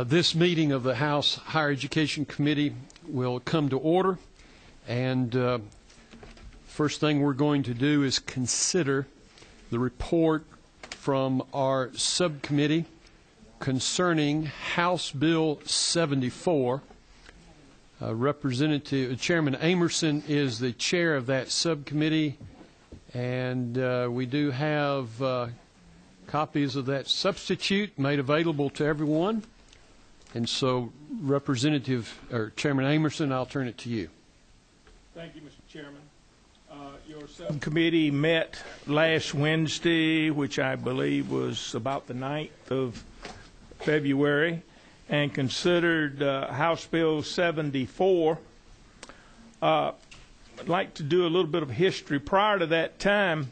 This meeting of the House Higher Education Committee will come to order, and first thing we're going to do is consider the report from our subcommittee concerning House Bill 74. Chairman Amerson is the chair of that subcommittee, and we do have copies of that substitute made available to everyone. And so, Chairman Amerson, I'll turn it to you. Thank you, Mr. Chairman. Your subcommittee met last Wednesday, which I believe was about the 9th of February, and considered House Bill 74. I'd like to do a little bit of history. Prior to that time,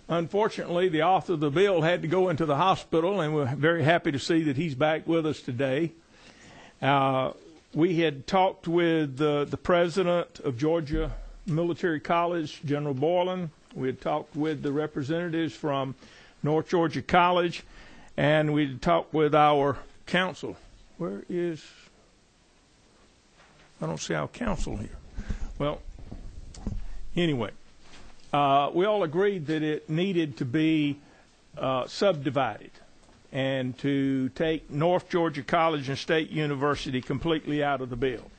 unfortunately, the author of the bill had to go into the hospital, and we're very happy to see that he's back with us today. We had talked with the president of Georgia Military College, General Boylan. We had talked with the representatives from North Georgia College, and we had talked with our counsel. I don't see our counsel here. Well, anyway, we all agreed that it needed to be subdivided and to take North Georgia College and State University completely out of the bill.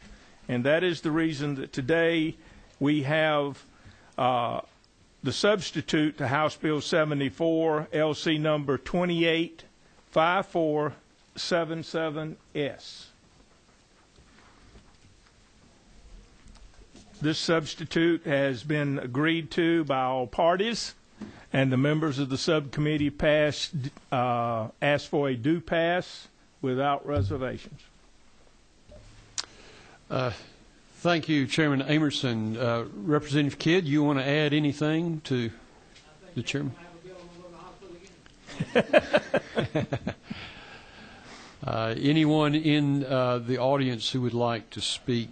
And that is the reason that today we have the substitute to House Bill 74, LC number 285477S. This substitute has been agreed to by all parties, and the members of the subcommittee asked for a due pass without reservations. Thank you, Chairman Amerson. Representative Kidd, you want to add anything to the chairman? Anyone in the audience who would like to speak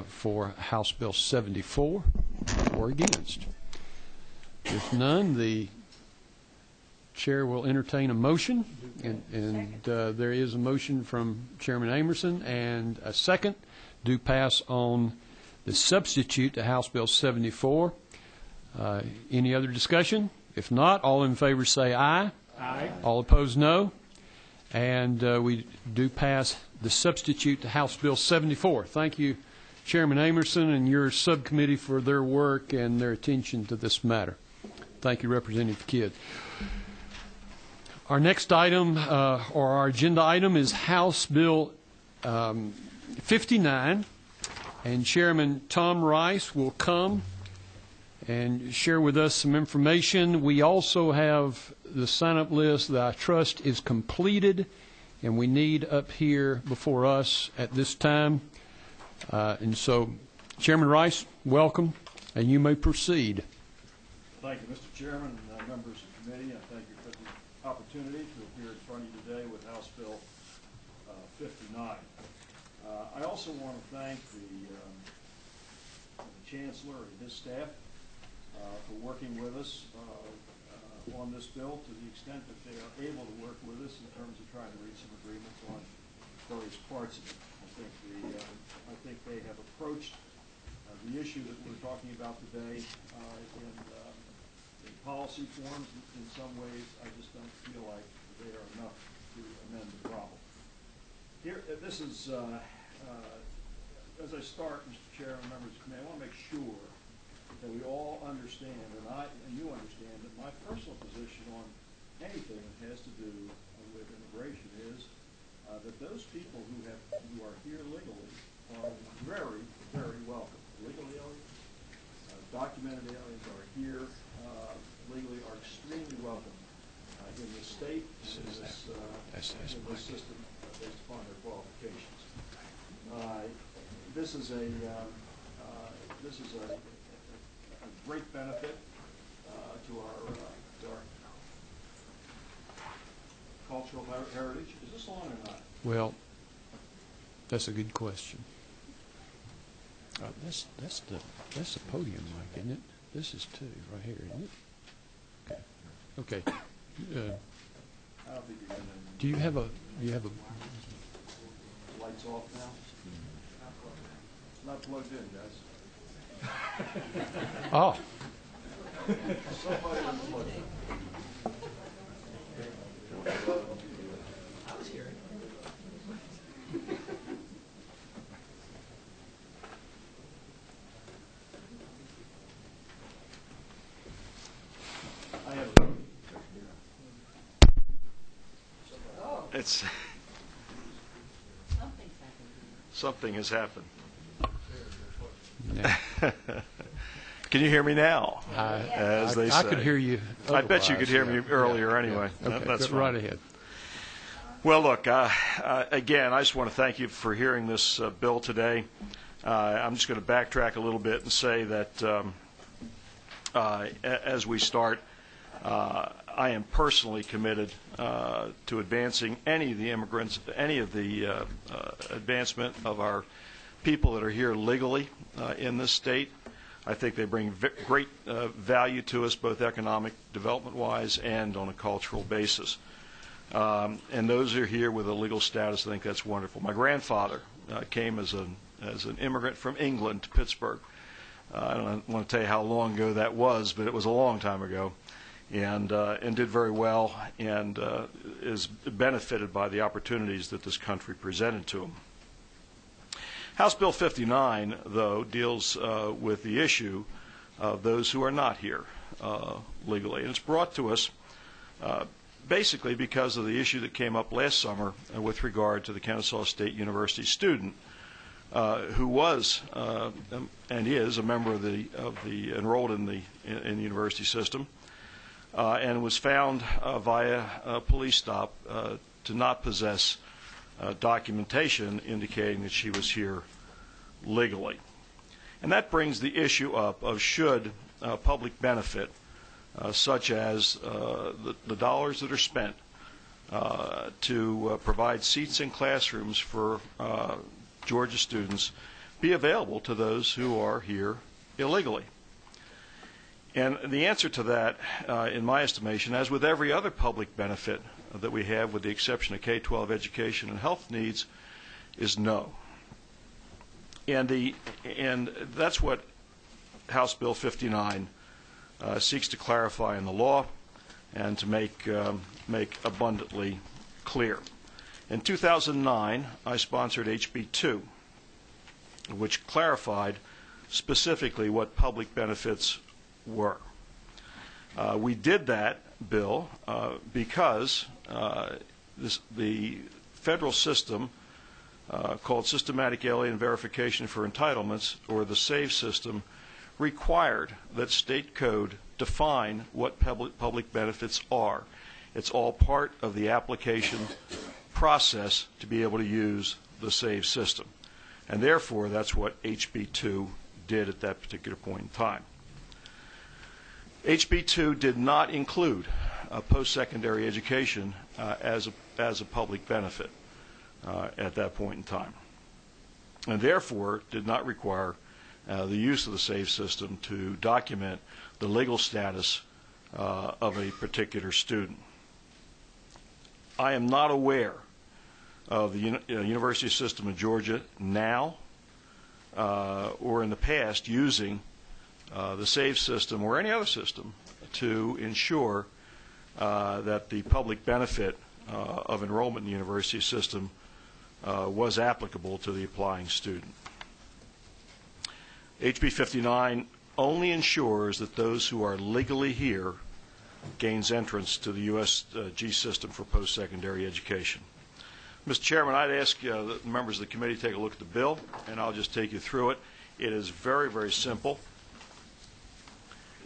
for House Bill 74 or against? If none, the chair will entertain a motion, and there is a motion from Chairman Amerson and a second. Do pass on the substitute to House Bill 74. Any other discussion? If not, all in favor say aye. Aye. All opposed, no. And we do pass the substitute to House Bill 74. Thank you, Chairman Amerson, and your subcommittee for their work and their attention to this matter. Thank you, Representative Kidd. Our next item, or our agenda item, is House Bill 59, and Chairman Tom Rice will come and share with us some information. We also have the sign-up list that I trust is completed, and we need up here before us at this time. And so, Chairman Rice, welcome, and you may proceed. Thank you, Mr. Chairman, and members of the committee. I thank you for the opportunity to appear in front of you today with House Bill 59. I also want to thank the Chancellor and his staff for working with us on this bill to the extent that they are able to work with us in terms of trying to reach some agreements on various parts of it. I think they have approached the issue that we're talking about today in policy forms. In some ways, I just don't feel like they are enough to amend the problem. Here, this is, as I start, Mr. Chair and members of the committee, I want to make sure that we all understand, and you understand, that my personal position on anything that has to do with immigration is that those people who are here legally are very, very welcome. Legal aliens, documented aliens are here legally, are extremely welcome in this state, in this system based upon their qualifications. This is a great benefit to our cultural heritage. Is this on or not? Well, that's a good question. That's the podium mic, isn't it? This is two right here, isn't it? Okay. Okay. I don't think you're going to. Do you have a It's off now? Not plugged in, guys. Oh, Somebody unplugged it. I have a It's something has happened. yeah. Can you hear me now? As they say. I could hear you. I bet you could hear me otherwise, earlier anyway. Yeah. Okay, That's go right ahead. Well, look, again, I just want to thank you for hearing this bill today. I'm just going to backtrack a little bit and say that as we start, I am personally committed to advancing any of the immigrants, any of the advancement of our people that are here legally in this state. I think they bring great value to us, both economic development-wise and on a cultural basis. And those who are here with a legal status, I think that's wonderful. My grandfather came as an immigrant from England to Pittsburgh. I don't want to tell you how long ago that was, but it was a long time ago, and did very well, and is benefited by the opportunities that this country presented to him. House Bill 59, though, deals with the issue of those who are not here legally, and it's brought to us basically because of the issue that came up last summer with regard to the Kennesaw State University student who was and is a member of the enrolled in the university system and was found via a police stop to not possess documentation indicating that she was here legally. And that brings the issue up of should public benefit such as the dollars that are spent to provide seats in classrooms for Georgia students be available to those who are here illegally. And the answer to that, in my estimation, as with every other public benefit that we have, with the exception of K-12 education and health needs, is no. And that's what House Bill 59 seeks to clarify in the law and to make abundantly clear. In 2009, I sponsored HB 2, which clarified specifically what public benefits were. We did that bill because the federal system called Systematic Alien Verification for Entitlements, or the SAVE system, required that state code define what public benefits are. It's all part of the application process to be able to use the SAVE system. And therefore, that's what HB 2 did at that particular point in time. HB 2 did not include post-secondary education as a public benefit at that point in time, and therefore did not require the use of the SAVE system to document the legal status of a particular student. I am not aware of the university system of Georgia now or in the past using the SAVE system or any other system to ensure that the public benefit of enrollment in the university system was applicable to the applying student. HB 59 only ensures that those who are legally here gains entrance to the USG system for post-secondary education. Mr. Chairman, I'd ask the members of the committee to take a look at the bill, and I'll just take you through it. It is very, very simple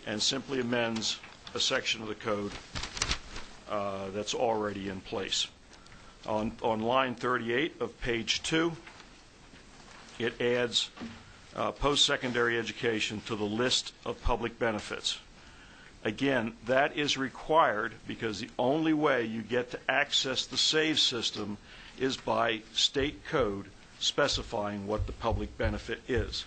and simply amends a section of the code that's already in place. On line 38 of page 2, it adds post-secondary education to the list of public benefits. Again, that is required because the only way you get to access the SAVE system is by state code specifying what the public benefit is.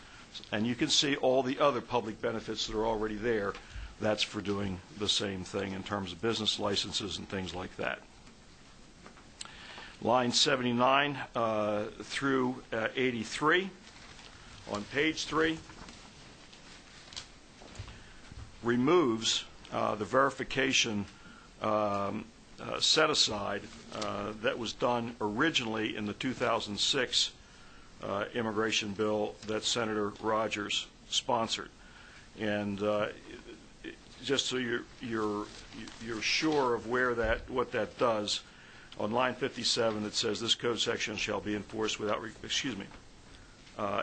And you can see all the other public benefits that are already there. That's for doing the same thing in terms of business licenses and things like that. Line 79 through 83 on page 3 removes the verification set aside that was done originally in the 2006 immigration bill that Senator Rogers sponsored. And just so you're sure of what that does, on line 57 it says this code section shall be enforced without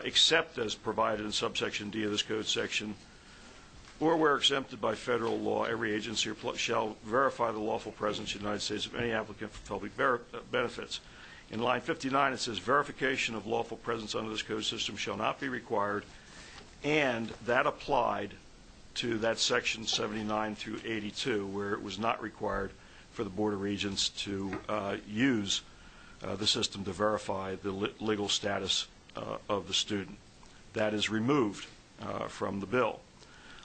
except as provided in subsection D of this code section, or where exempted by federal law, every agency shall verify the lawful presence in the United States of any applicant for public benefits. In line 59, it says verification of lawful presence under this code system shall not be required, and that applied to that section 79 through 82, where it was not required for the Board of Regents to use the system to verify the legal status of the student. That is removed from the bill.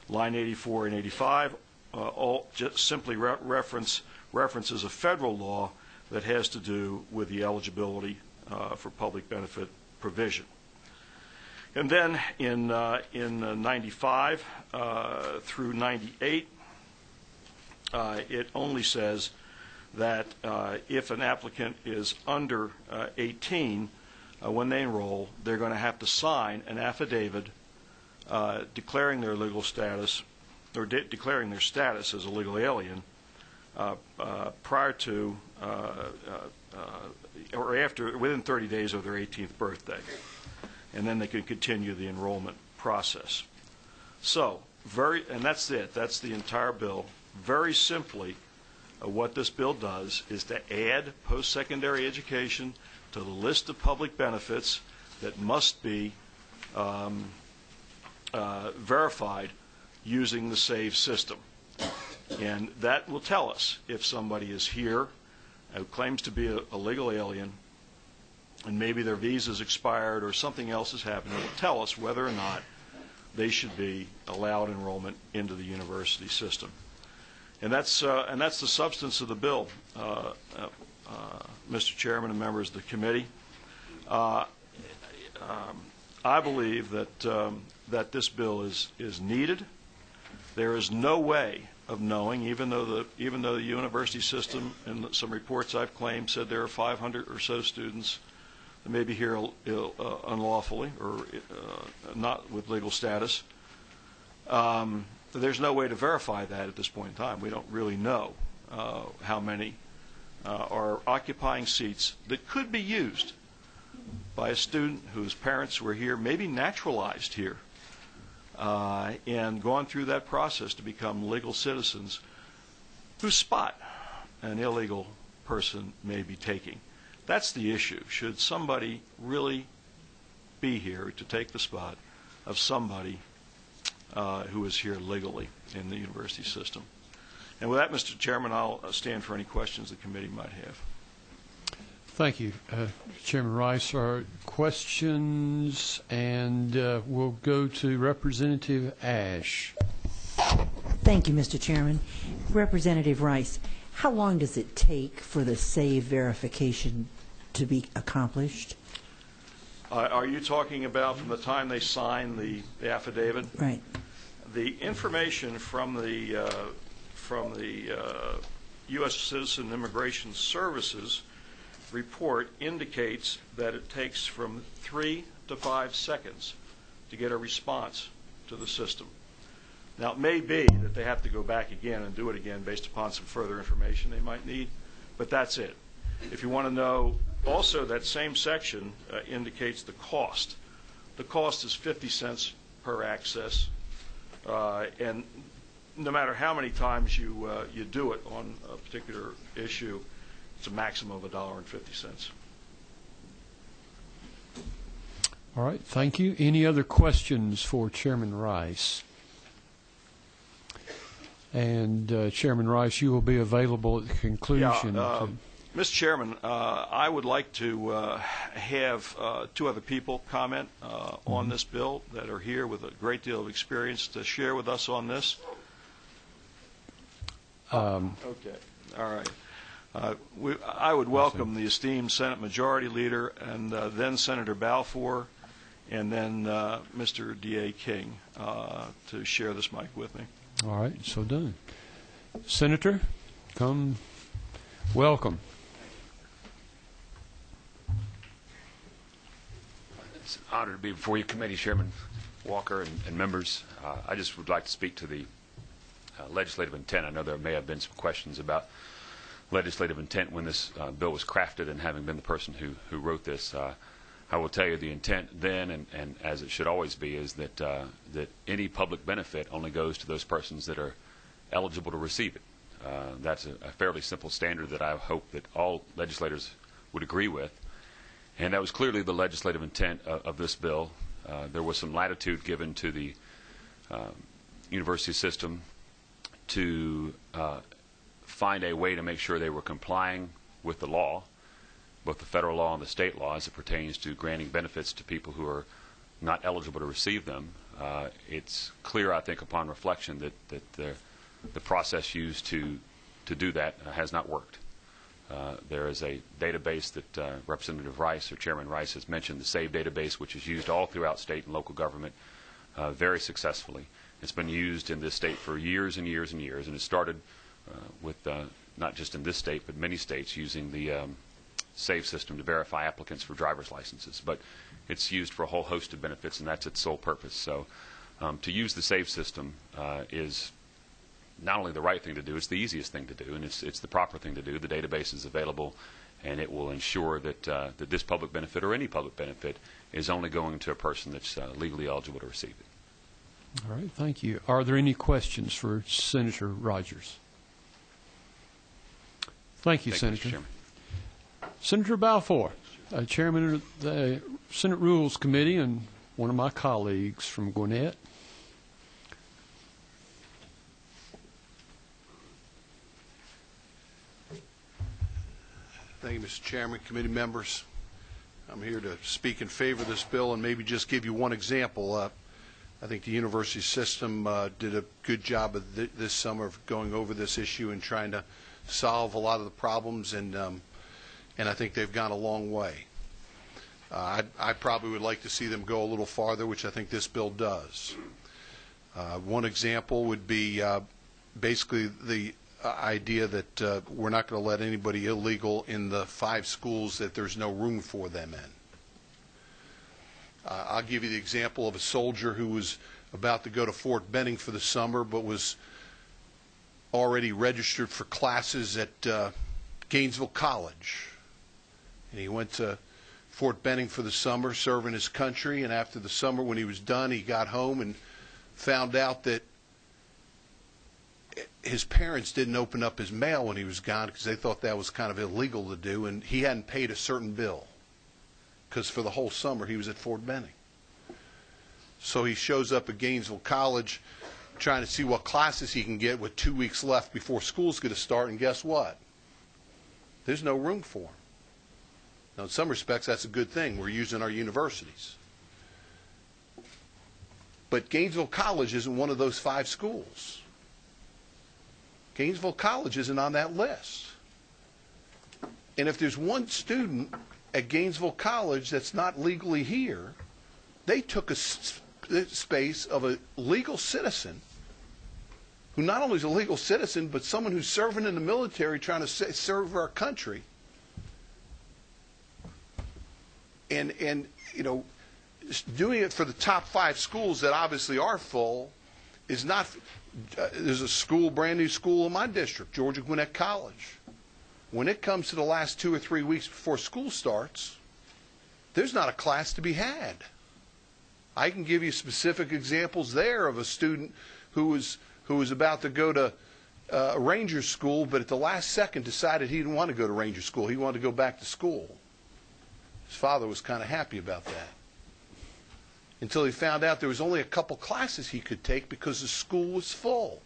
Line 84 and 85 all just simply references a federal law that has to do with the eligibility for public benefit provision. And then in 95 through 98, it only says that if an applicant is under 18, when they enroll, they're going to have to sign an affidavit declaring their legal status, or declaring their status as a legal alien prior to or after, within 30 days of their 18th birthday. And then they can continue the enrollment process. So, and that's it. That's the entire bill. Very simply, what this bill does is to add post-secondary education to the list of public benefits that must be verified using the SAVE system. And that will tell us if somebody is here who claims to be a legal alien, and maybe their visa's expired or something else has happened. It will tell us whether or not they should be allowed enrollment into the university system. And that's the substance of the bill, Mr. Chairman and members of the committee. I believe that this bill is needed. There is no way of knowing, even though the university system, and some reports I've claimed said there are 500 or so students that may be here unlawfully or not with legal status. There's no way to verify that at this point in time. We don't really know how many are occupying seats that could be used by a student whose parents were here, maybe naturalized here, and gone through that process to become legal citizens, whose spot an illegal person may be taking. That's the issue. Should somebody really be here to take the spot of somebody who is here legally in the university system? And with that, Mr. Chairman, I'll stand for any questions the committee might have. Thank you, Chairman Rice. Our questions, and we'll go to Representative Ash. Thank you, Mr. Chairman. Representative Rice, how long does it take for the SAVE verification to be accomplished? Are you talking about from the time they sign the affidavit? Right. The information from the U.S. Citizen Immigration Services report indicates that it takes from 3 to 5 seconds to get a response to the system. Now, it may be that they have to go back again and do it again based upon some further information they might need, but that's it. If you want to know, also that same section indicates the cost. The cost is 50 cents per access, and no matter how many times you do it on a particular issue, it's a maximum of $1.50. All right, thank you. Any other questions for Chairman Rice? And Chairman Rice, you will be available at the conclusion. Yeah, Mr. Chairman, I would like to have 2 other people comment on this bill that are here with a great deal of experience to share with us on this. Okay, all right. I would welcome the esteemed Senate Majority Leader and then Senator Balfour and then Mr. D.A. King to share this mic with me. All right, so done. Senator, come. Welcome. It's an honor to be before you, Committee Chairman Walker and members. I just would like to speak to the legislative intent. I know there may have been some questions about legislative intent when this bill was crafted, and having been the person who wrote this, I will tell you the intent then, and as it should always be, is that that any public benefit only goes to those persons that are eligible to receive it. That's a fairly simple standard that I hope that all legislators would agree with, and that was clearly the legislative intent of this bill. There was some latitude given to the university system to find a way to make sure they were complying with the law, both the federal law and the state law, as it pertains to granting benefits to people who are not eligible to receive them. It's clear, I think, upon reflection that the process used to do that has not worked. There is a database that Representative Rice, or Chairman Rice, has mentioned, the SAVE database, which is used all throughout state and local government very successfully. It's been used in this state for years and years and years, and it started with not just in this state, but many states using the SAVE system to verify applicants for driver's licenses. But it's used for a whole host of benefits, and that's its sole purpose. So to use the SAVE system is not only the right thing to do, it's the easiest thing to do, and it's the proper thing to do. The database is available, and it will ensure that that this public benefit, or any public benefit, is only going to a person that's legally eligible to receive it. All right, thank you. Are there any questions for Senator Rogers? Thank you, Senator. Mr. Chairman. Senator Balfour, Chairman of the Senate Rules Committee and one of my colleagues from Gwinnett. Thank you, Mr. Chairman, committee members. I'm here to speak in favor of this bill and maybe just give you one example. I think the university system did a good job of this summer of going over this issue and trying to solve a lot of the problems, and I think they've gone a long way. I probably would like to see them go a little farther, which I think this bill does. One example would be basically the idea that we're not going to let anybody illegal in the 5 schools that there's no room for them in. I'll give you the example of a soldier who was about to go to Fort Benning for the summer, but was already registered for classes at Gainesville College. And he went to Fort Benning for the summer, serving his country, and after the summer, when he was done, he got home and found out that his parents didn't open up his mail when he was gone because they thought that was kind of illegal to do, and he hadn't paid a certain bill because for the whole summer he was at Fort Benning. So he shows up at Gainesville College trying to see what classes he can get with 2 weeks left before school's going to start, and guess what? There's no room for him. Now, in some respects, that's a good thing. We're using our universities. But Gainesville College isn't one of those 5 schools. Gainesville College isn't on that list. And if there's one student at Gainesville College that's not legally here, they took a space of a legal citizen who not only is a legal citizen, but someone who's serving in the military trying to serve our country. And you know, doing it for the top 5 schools that obviously are full is not. There's a school, brand new school in my district, Georgia Gwinnett College. When it comes to the last 2 or 3 weeks before school starts, there's not a class to be had. I can give you specific examples there of a student who was about to go to Ranger School, but at the last second decided he didn't want to go to Ranger School. He wanted to go back to school. His father was kind of happy about that, until he found out there was only a couple classes he could take because the school was full.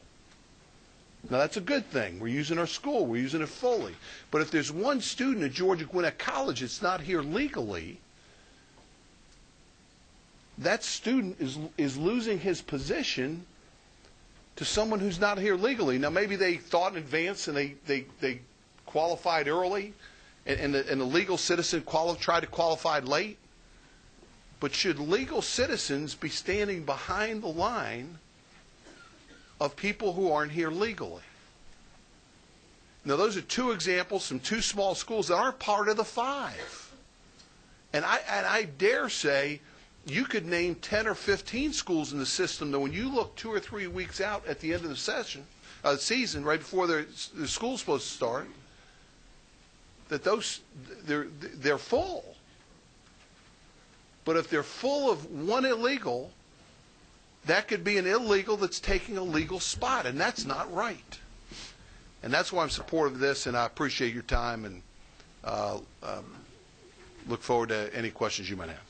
Now, that's a good thing. We're using our school. We're using it fully. But if there's one student at Georgia Gwinnett College that's not here legally, that student is losing his position to someone who's not here legally. Now, maybe they thought in advance and they qualified early, and the legal citizen try to qualify late. But should legal citizens be standing behind the line of people who aren't here legally? Now, those are two examples from two small schools that aren't part of the 5. And I dare say you could name 10 or 15 schools in the system that when you look 2 or 3 weeks out at the end of the season, right before the school's supposed to start, that they're full. But if they're full of one illegal, that could be an illegal that's taking a legal spot, and that's not right. And that's why I'm supportive of this, and I appreciate your time, and look forward to any questions you might have.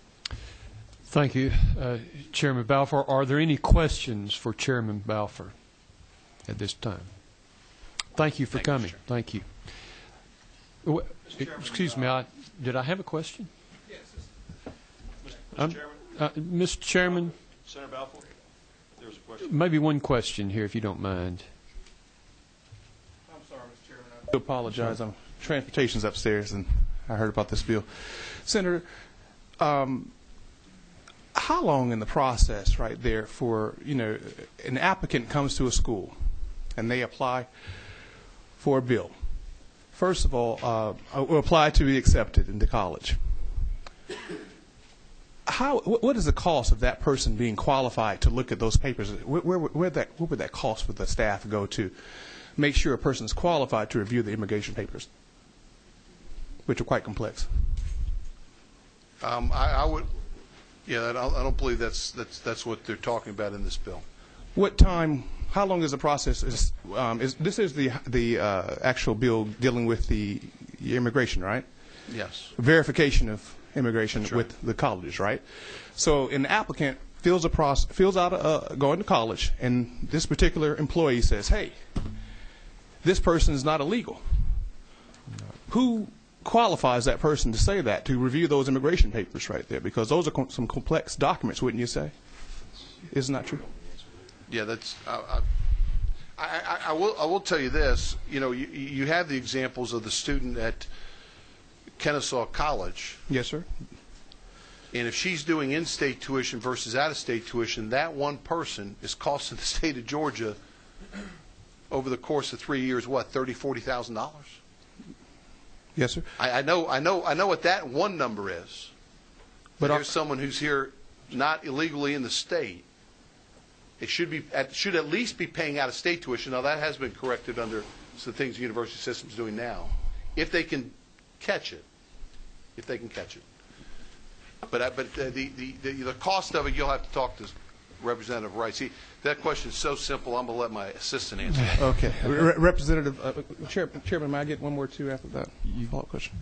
Thank you, Chairman Balfour. Are there any questions for Chairman Balfour at this time? Thank you for coming. Thank you. Excuse me, did I have a question? Mr. Chairman? Mr. Chairman? Senator Balfour, there's a question. Maybe one question here, if you don't mind. I'm sorry, Mr. Chairman. I do apologize. Transportation's upstairs, and I heard about this bill. Senator, how long in the process right there for, an applicant comes to a school and they apply for a bill? First of all, apply to be accepted into college. What is the cost of that person being qualified to look at those papers? What would that cost for the staff go to make sure a person is qualified to review the immigration papers, which are quite complex? I don't believe that's what they're talking about in this bill. What time? How long is the process? This is the actual bill dealing with the immigration, right? Yes. Verification of immigration That's right. with the colleges, right? So an applicant fills out going to college, and this particular employee says, "Hey, this person is not illegal." Who qualifies that person to say that, to review those immigration papers right there? Because those are some complex documents, wouldn't you say? Isn't that true? Yeah, that's. I will tell you this. You have the examples of the student at Kennesaw College. Yes, sir. And if she's doing in-state tuition versus out-of-state tuition, that one person is costing the state of Georgia over the course of 3 years, what, $30,000, $40,000? Yes, sir. I know what that one number is. But here's someone who's here not illegally in the state. It should at least be paying out-of-state tuition. Now that has been corrected under the things the university system is doing now, if they can catch it. But the cost of it, you'll have to talk to Representative Wright. See, that question is so simple. I'm going to let my assistant answer it. Okay. Representative Chairman, may I get one more too after that follow-up question?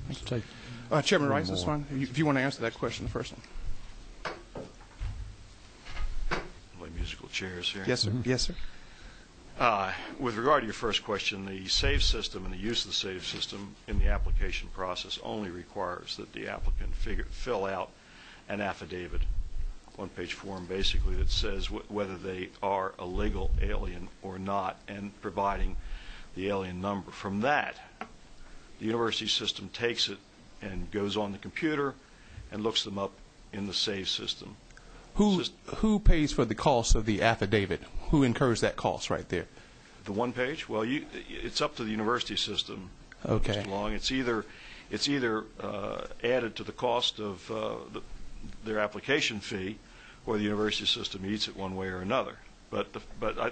Chairman Rice, that's fine. If you want to answer that question, the first one. Musical chairs here. Yes, sir. Mm-hmm. Yes, sir. With regard to your first question, the SAVE system and the use of the SAVE system in the application process only requires that the applicant fill out an affidavit, one-page form basically, that says whether they are a legal alien or not, and providing the alien number. From that, the university system takes it and goes on the computer and looks them up in the SAVE system. Who pays for the cost of the affidavit? Who incurs that cost right there? The one page? Well, it's up to the university system. Okay. Mr. Long. It's either added to the cost of their application fee, or the university system eats it one way or another. But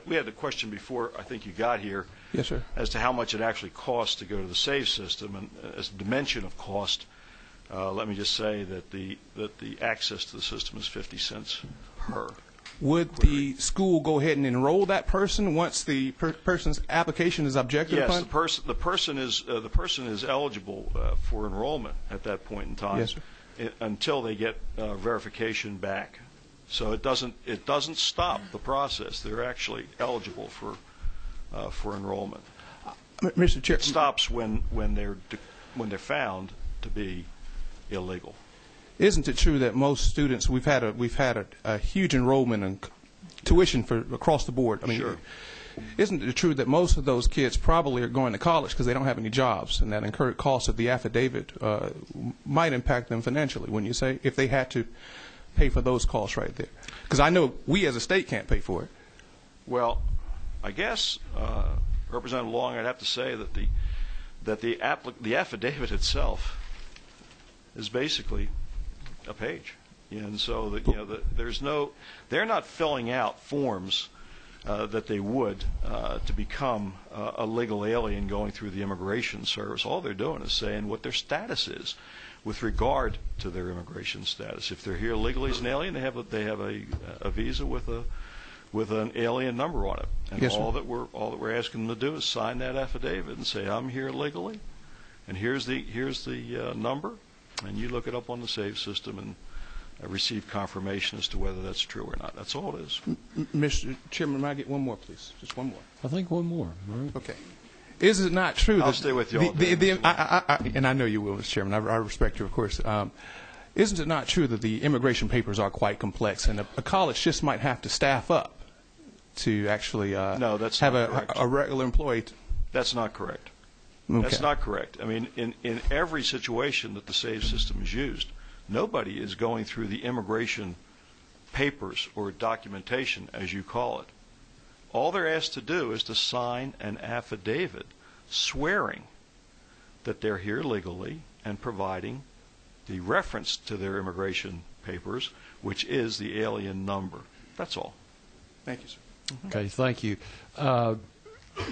we had the question before I think you got here. Yes, sir. As to how much it actually costs to go to the SAVE system, and as a dimension of cost. Let me just say that the access to the system is 50 cents per. Would the school go ahead and enroll that person once the person's application is objected upon? Yes, the person is eligible for enrollment at that point in time. Yes, sir. Until they get verification back. So it doesn't stop the process. They're actually eligible for enrollment. Mr. Chair, it stops when they're found to be illegal. Isn't it true that most students, we've had a huge enrollment in tuition for across the board? I mean, sure. isn't it true that most of those kids probably are going to college because they don't have any jobs, and that incurred cost of the affidavit might impact them financially, wouldn't you say, if they had to pay for those costs right there? Because I know we as a state can't pay for it. Well, I guess, Representative Long, I'd have to say that the affidavit itself is basically a page. And so they're not filling out forms that they would to become a legal alien going through the immigration service. All they're doing is saying what their status is with regard to their immigration status. If they're here legally as an alien, they have a visa with an alien number on it. And yes, all that we're asking them to do is sign that affidavit and say, I'm here legally, and here's the number, and you look it up on the SAVE system and receive confirmation as to whether that's true or not. That's all it is. Mr. Chairman, may I get one more, please? Just one more. I think one more. All right. Okay. Is it not true I'll stay with you all day. And I know you will, Mr. Chairman. I respect you, of course. Isn't it not true that the immigration papers are quite complex, and a college just might have to staff up to actually no, that's have not a regular employee? That's not correct. Okay. That's not correct. I mean, in every situation that the SAVE system is used, nobody is going through the immigration papers or documentation, as you call it. All they're asked to do is to sign an affidavit swearing that they're here legally and providing the reference to their immigration papers, which is the alien number. That's all. Thank you, sir. Okay, thank you.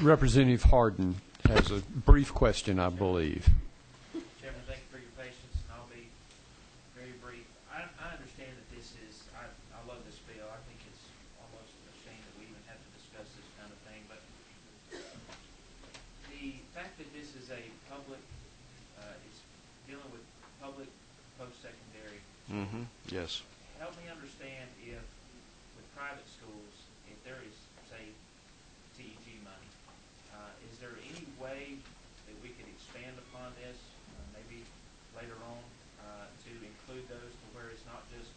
Representative Harden has a brief question, I believe. Chairman, thank you for your patience, and I'll be very brief. I understand that this is, I love this bill. I think it's almost a shame that we even have to discuss this kind of thing, but the fact that this is a public, it's dealing with public post-secondary. Mm-hmm. Yes. Help me understand if, with private schools, if there is, say, TEG money, is there any way that we could expand upon this, maybe later on, to include those to where it's not just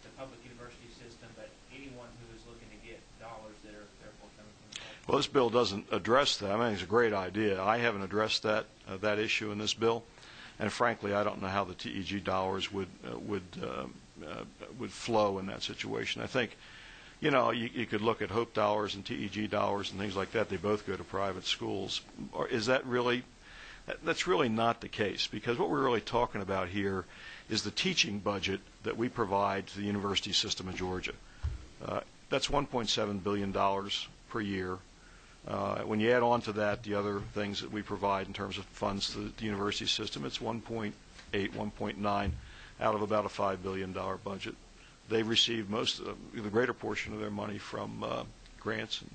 the public university system, but anyone who is looking to get dollars that are therefore coming from the public? Well, this bill doesn't address that. I mean, it's a great idea. I haven't addressed that issue in this bill, and frankly, I don't know how the TEG dollars would flow in that situation. I think, you could look at Hope dollars and TEG dollars and things like that. They both go to private schools. Or is that really? That's really not the case, because what we're really talking about here is the teaching budget that we provide to the university system of Georgia. That's $1.7 billion per year. When you add on to that the other things that we provide in terms of funds to the university system, it's 1.8, 1.9 out of about a $5 billion budget. They receive the greater portion of their money from grants and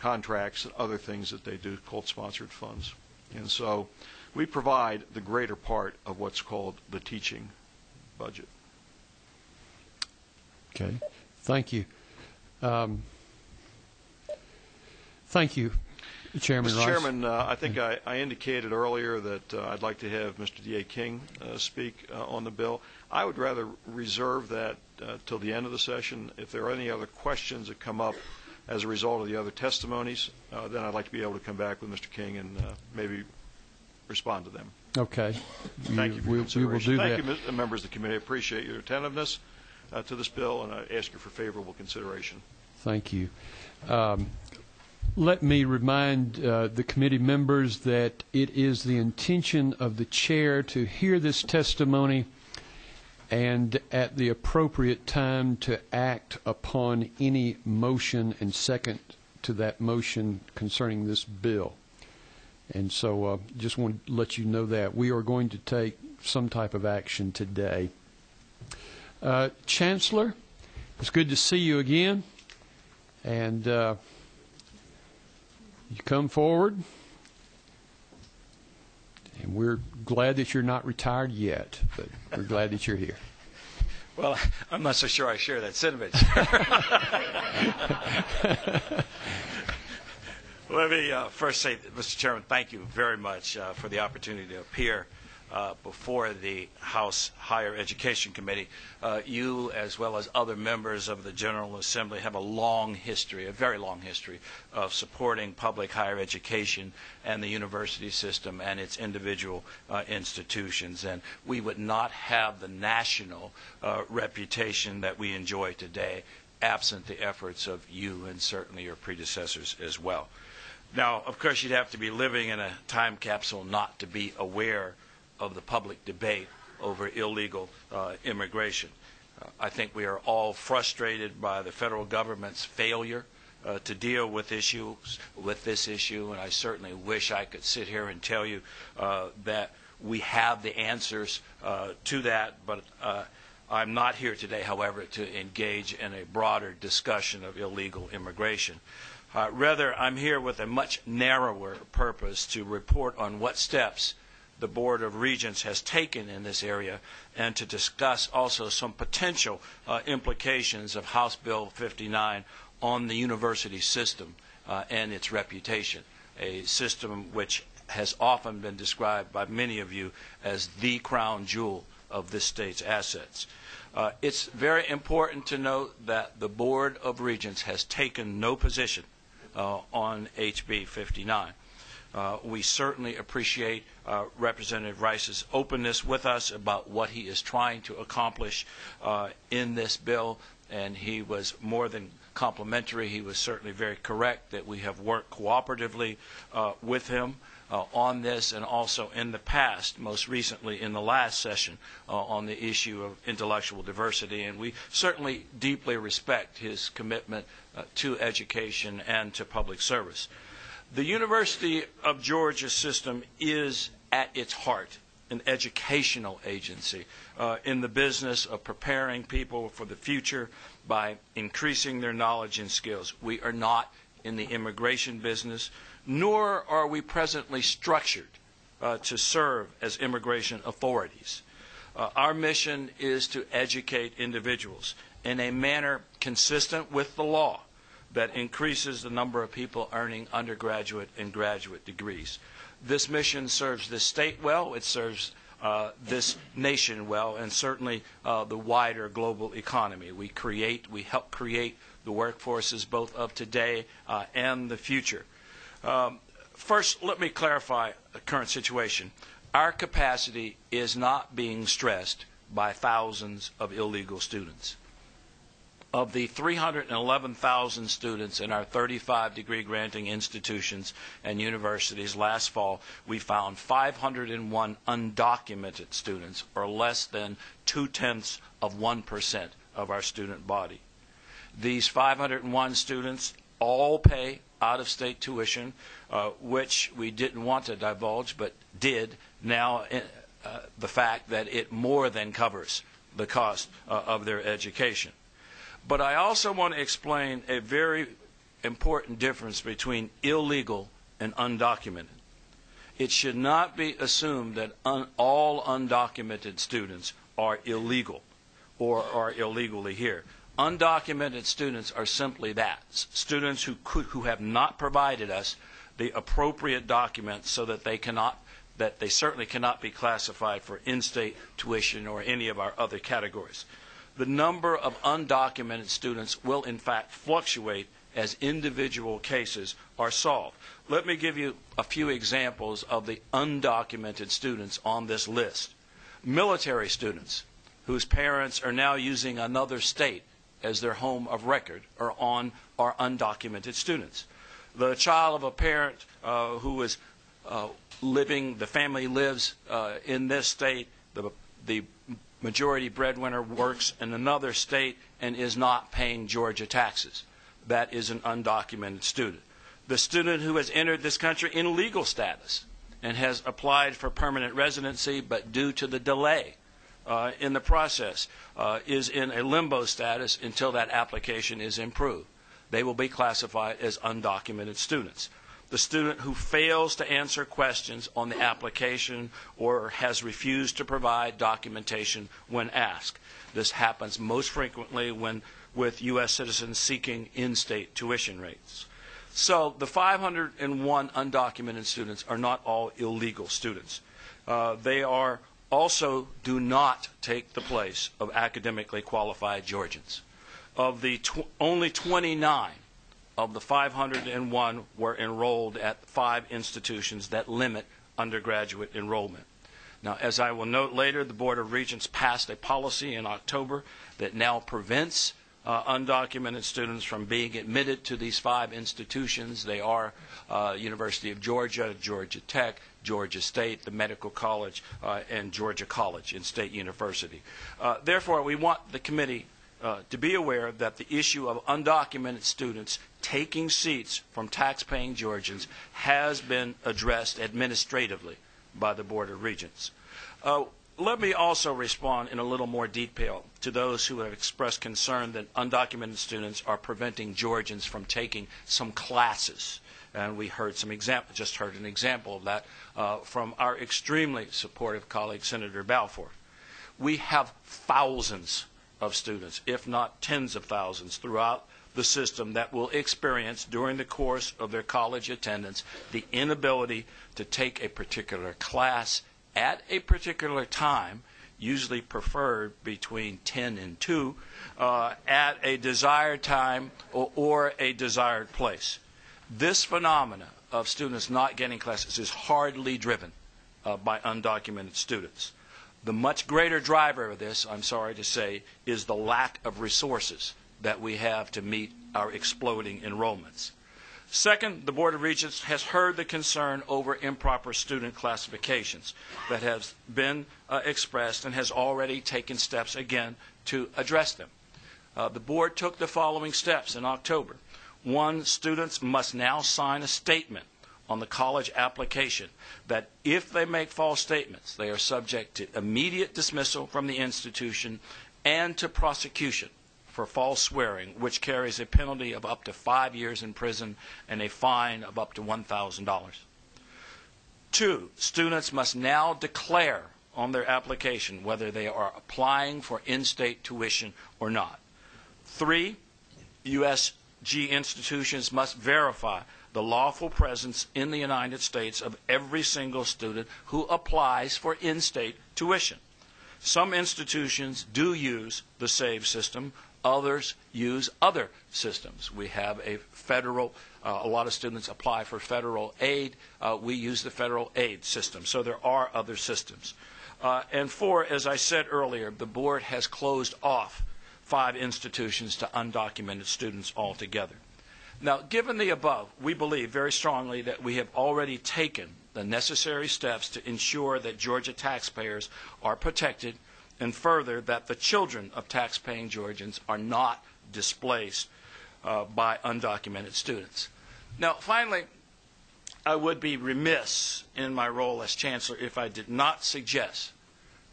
contracts and other things that they do called sponsored funds. And so we provide the greater part of what's called the teaching budget. Okay. Thank you. Thank you, Chairman Rice. Mr. Chairman, I think I indicated earlier that I'd like to have Mr. D.A. King speak on the bill. I would rather reserve that till the end of the session. If there are any other questions that come up as a result of the other testimonies, then I'd like to be able to come back with Mr. King and maybe respond to them. Okay. Thank you for we consideration. will do Thank that. you, members of the committee. I appreciate your attentiveness to this bill, and I ask you for favorable consideration. Thank you. Let me remind the committee members that it is the intention of the chair to hear this testimony and at the appropriate time to act upon any motion and second to that motion concerning this bill. And so just want to let you know that we are going to take some type of action today. Chancellor, it's good to see you again. And you come forward. And we're glad that you're not retired yet, but we're glad that you're here. Well, I'm not so sure I share that sentiment. Let me first say, Mr. Chairman, thank you very much for the opportunity to appear before the House Higher Education Committee. You, as well as other members of the General Assembly, have a long history, a very long history, of supporting public higher education and the university system and its individual institutions. And we would not have the national reputation that we enjoy today absent the efforts of you and certainly your predecessors as well. Now, of course, you'd have to be living in a time capsule not to be aware of the public debate over illegal immigration. I think we are all frustrated by the federal government's failure to deal with this issue, and I certainly wish I could sit here and tell you that we have the answers to that, but I'm not here today, however, to engage in a broader discussion of illegal immigration. Rather, I'm here with a much narrower purpose to report on what steps the Board of Regents has taken in this area and to discuss also some potential implications of House Bill 59 on the university system and its reputation, a system which has often been described by many of you as the crown jewel of this state's assets. It's very important to note that the Board of Regents has taken no position on HB 59. We certainly appreciate Representative Rice's openness with us about what he is trying to accomplish in this bill, and he was more than complimentary. He was certainly very correct that we have worked cooperatively with him on this, and also in the past, most recently in the last session, on the issue of intellectual diversity. And we certainly deeply respect his commitment to education and to public service. The University of Georgia system is, at its heart, an educational agency in the business of preparing people for the future by increasing their knowledge and skills. We are not in the immigration business, nor are we presently structured to serve as immigration authorities. Our mission is to educate individuals in a manner consistent with the law that increases the number of people earning undergraduate and graduate degrees. This mission serves this state well, it serves this nation well, and certainly the wider global economy. We help create the workforces both of today and the future. First, let me clarify the current situation. Our capacity is not being stressed by thousands of illegal students. Of the 311,000 students in our 35 degree granting institutions and universities last fall, we found 501 undocumented students, or less than 0.2% of our student body. These 501 students all pay out-of-state tuition, which we didn't want to divulge, but did now, the fact that it more than covers the cost of their education. But I also want to explain a very important difference between illegal and undocumented. It should not be assumed that all undocumented students are illegal or are illegally here. Undocumented students are simply that, students who have not provided us the appropriate documents so that they certainly cannot be classified for in-state tuition or any of our other categories. The number of undocumented students will in fact fluctuate as individual cases are solved. Let me give you a few examples of the undocumented students on this list. Military students whose parents are now using another state as their home of record are undocumented students. The child of a parent who is the family lives in this state, the majority breadwinner works in another state and is not paying Georgia taxes. That is an undocumented student. The student who has entered this country in legal status and has applied for permanent residency, but due to the delay in the process is in a limbo status until that application is improved. They will be classified as undocumented students. The student who fails to answer questions on the application or has refused to provide documentation when asked. This happens most frequently with U.S. citizens seeking in-state tuition rates. So the 501 undocumented students are not all illegal students. They are also do not take the place of academically qualified Georgians. Of the only 29 of the 501 were enrolled at 5 institutions that limit undergraduate enrollment. Now, as I will note later, the Board of Regents passed a policy in October that now prevents undocumented students from being admitted to these 5 institutions. They are University of Georgia, Georgia Tech, Georgia State, the Medical College, and Georgia College and State University. Therefore, we want the committee to be aware that the issue of undocumented students taking seats from tax-paying Georgians has been addressed administratively by the Board of Regents. Let me also respond in a little more detail to those who have expressed concern that undocumented students are preventing Georgians from taking some classes. And we heard some just heard an example of that from our extremely supportive colleague, Senator Balfour. We have thousands of students, if not tens of thousands, throughout the system that will experience during the course of their college attendance the inability to take a particular class at a particular time, usually preferred between 10 and 2, at a desired time or a desired place. This phenomena of students not getting classes is hardly driven by undocumented students. The much greater driver of this, I'm sorry to say, is the lack of resources that we have to meet our exploding enrollments. Second, the Board of Regents has heard the concern over improper student classifications that has been expressed and has already taken steps again to address them. The Board took the following steps in October. 1, students must now sign a statement on the college application that if they make false statements, they are subject to immediate dismissal from the institution and to prosecution for false swearing, which carries a penalty of up to 5 years in prison and a fine of up to $1,000. 2, students must now declare on their application whether they are applying for in-state tuition or not. 3, USG institutions must verify the lawful presence in the United States of every single student who applies for in-state tuition. Some institutions do use the SAVE system. Others use other systems. We have a federal, a lot of students apply for federal aid. We use the federal aid system. So there are other systems. And 4, as I said earlier, the board has closed off 5 institutions to undocumented students altogether. Now, given the above, we believe very strongly that we have already taken the necessary steps to ensure that Georgia taxpayers are protected, and further, that the children of tax-paying Georgians are not displaced by undocumented students. Now, finally, I would be remiss in my role as Chancellor if I did not suggest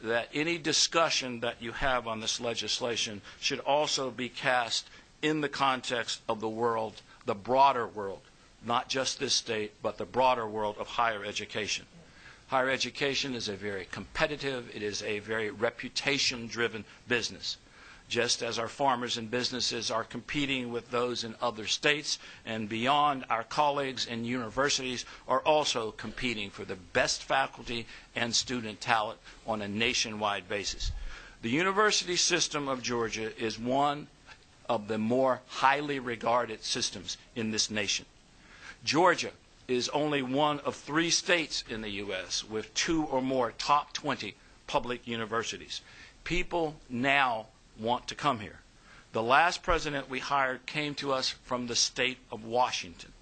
that any discussion that you have on this legislation should also be cast in the context of the world, the broader world, not just this state, but the broader world of higher education. Higher education is a very competitive, it is a very reputation-driven business. Just as our farmers and businesses are competing with those in other states and beyond, our colleagues in universities are also competing for the best faculty and student talent on a nationwide basis. The university system of Georgia is one of the more highly regarded systems in this nation. Georgia is only one of 3 states in the U.S. with 2 or more top 20 public universities. People now want to come here. The last president we hired came to us from the state of Washington.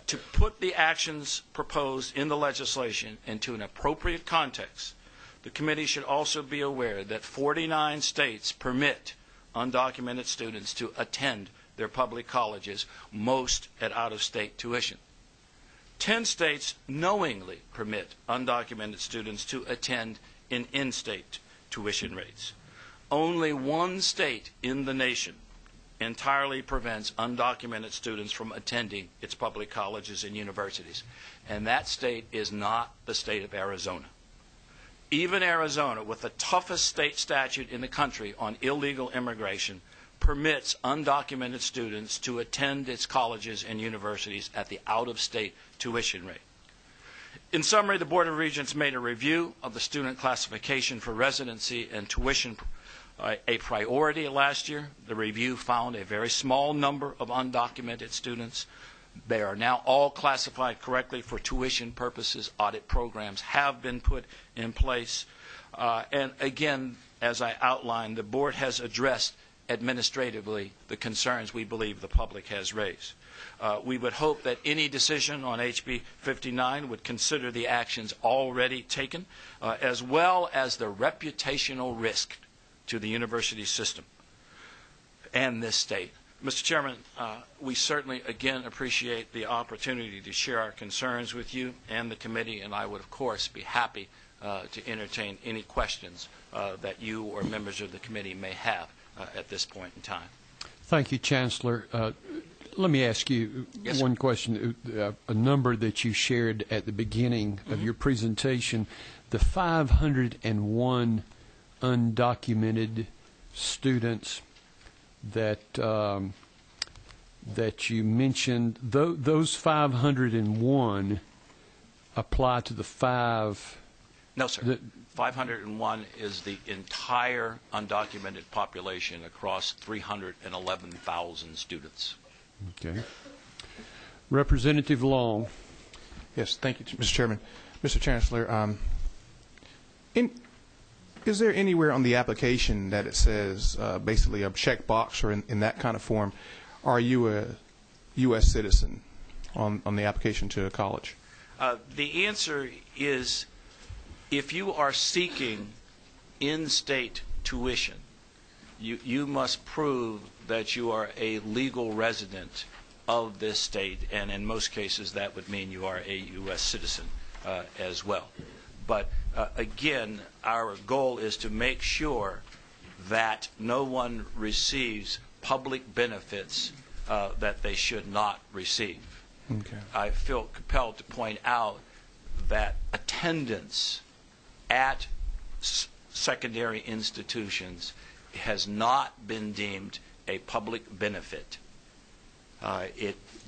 To put the actions proposed in the legislation into an appropriate context, the committee should also be aware that 49 states permit undocumented students to attend their public colleges, most at out-of-state tuition. 10 states knowingly permit undocumented students to attend in in-state tuition rates. Only 1 state in the nation entirely prevents undocumented students from attending its public colleges and universities, and that state is not the state of Arizona. Even Arizona, with the toughest state statute in the country on illegal immigration, permits undocumented students to attend its colleges and universities at the out-of-state tuition rate. In summary, the Board of Regents made a review of the student classification for residency and tuition a priority last year. The review found a very small number of undocumented students. They are now all classified correctly for tuition purposes. Audit programs have been put in place. And again, as I outlined, the board has addressed administratively the concerns we believe the public has raised. We would hope that any decision on HB 59 would consider the actions already taken, as well as the reputational risk to the university system and this state. Mr. Chairman, we certainly, again, appreciate the opportunity to share our concerns with you and the committee, and I would, of course, be happy to entertain any questions that you or members of the committee may have at this point in time. Thank you, Chancellor. Let me ask you one question. A number that you shared at the beginning of your presentation, the 501 undocumented students that that you mentioned, those 501 apply to the five? No, sir. 501 is the entire undocumented population across 311,000 students. Okay. Representative Long. Yes, thank you, Mr. Chairman. Mr. Chancellor, is there anywhere on the application that it says basically a checkbox or in that kind of form, are you a U.S. citizen on the application to a college? The answer is, if you are seeking in-state tuition, you must prove that you are a legal resident of this state, and in most cases that would mean you are a U.S. citizen as well. But again, our goal is to make sure that no one receives public benefits that they should not receive. Okay. I feel compelled to point out that attendance at secondary institutions has not been deemed a public benefit.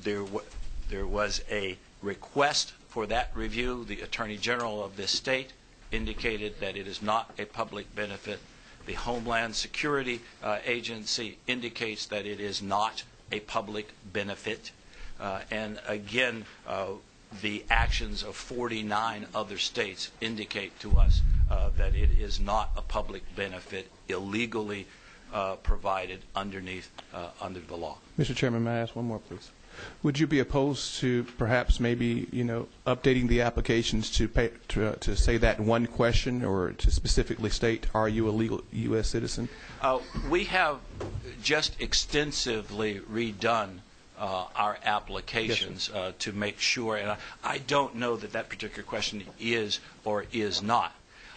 There was a request for that review. The Attorney General of this state indicated that it is not a public benefit. The Homeland Security Agency indicates that it is not a public benefit. And again, the actions of 49 other states indicate to us that it is not a public benefit illegally provided under the law. Mr. Chairman, may I ask one more, please? Would you be opposed to perhaps maybe, updating the applications to say that one question, or to specifically state, are you a legal U.S. citizen? We have just extensively redone our applications to make sure, and I don't know that particular question is or is not.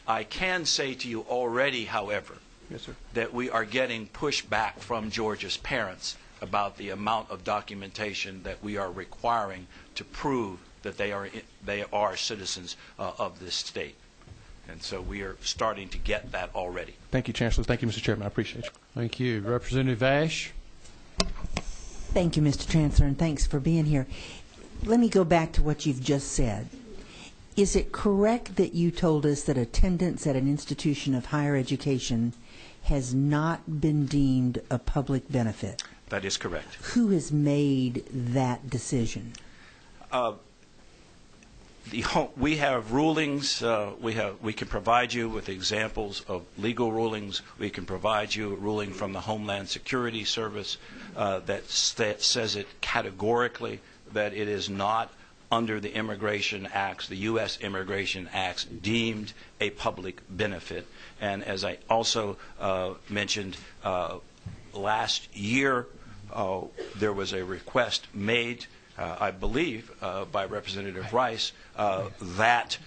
I can say to you already, however, yes, sir, that we are getting pushback from Georgia's parents about the amount of documentation that we are requiring to prove that they are citizens of this state. And so we are starting to get that already. Thank you, Chancellor. Thank you, Mr. Chairman. I appreciate you. Thank you. Representative Ash. Thank you, Mr. Chancellor, and thanks for being here. Let me go back to what you've just said. Is it correct that you told us that attendance at an institution of higher education has not been deemed a public benefit? That is correct. Who has made that decision? We have rulings. We can provide you with examples of legal rulings. We can provide you a ruling from the Homeland Security Service that says it categorically that it is not under the Immigration Acts, the U.S. Immigration Acts, deemed a public benefit. And as I also mentioned, last year there was a request made, I believe, by Representative Rice that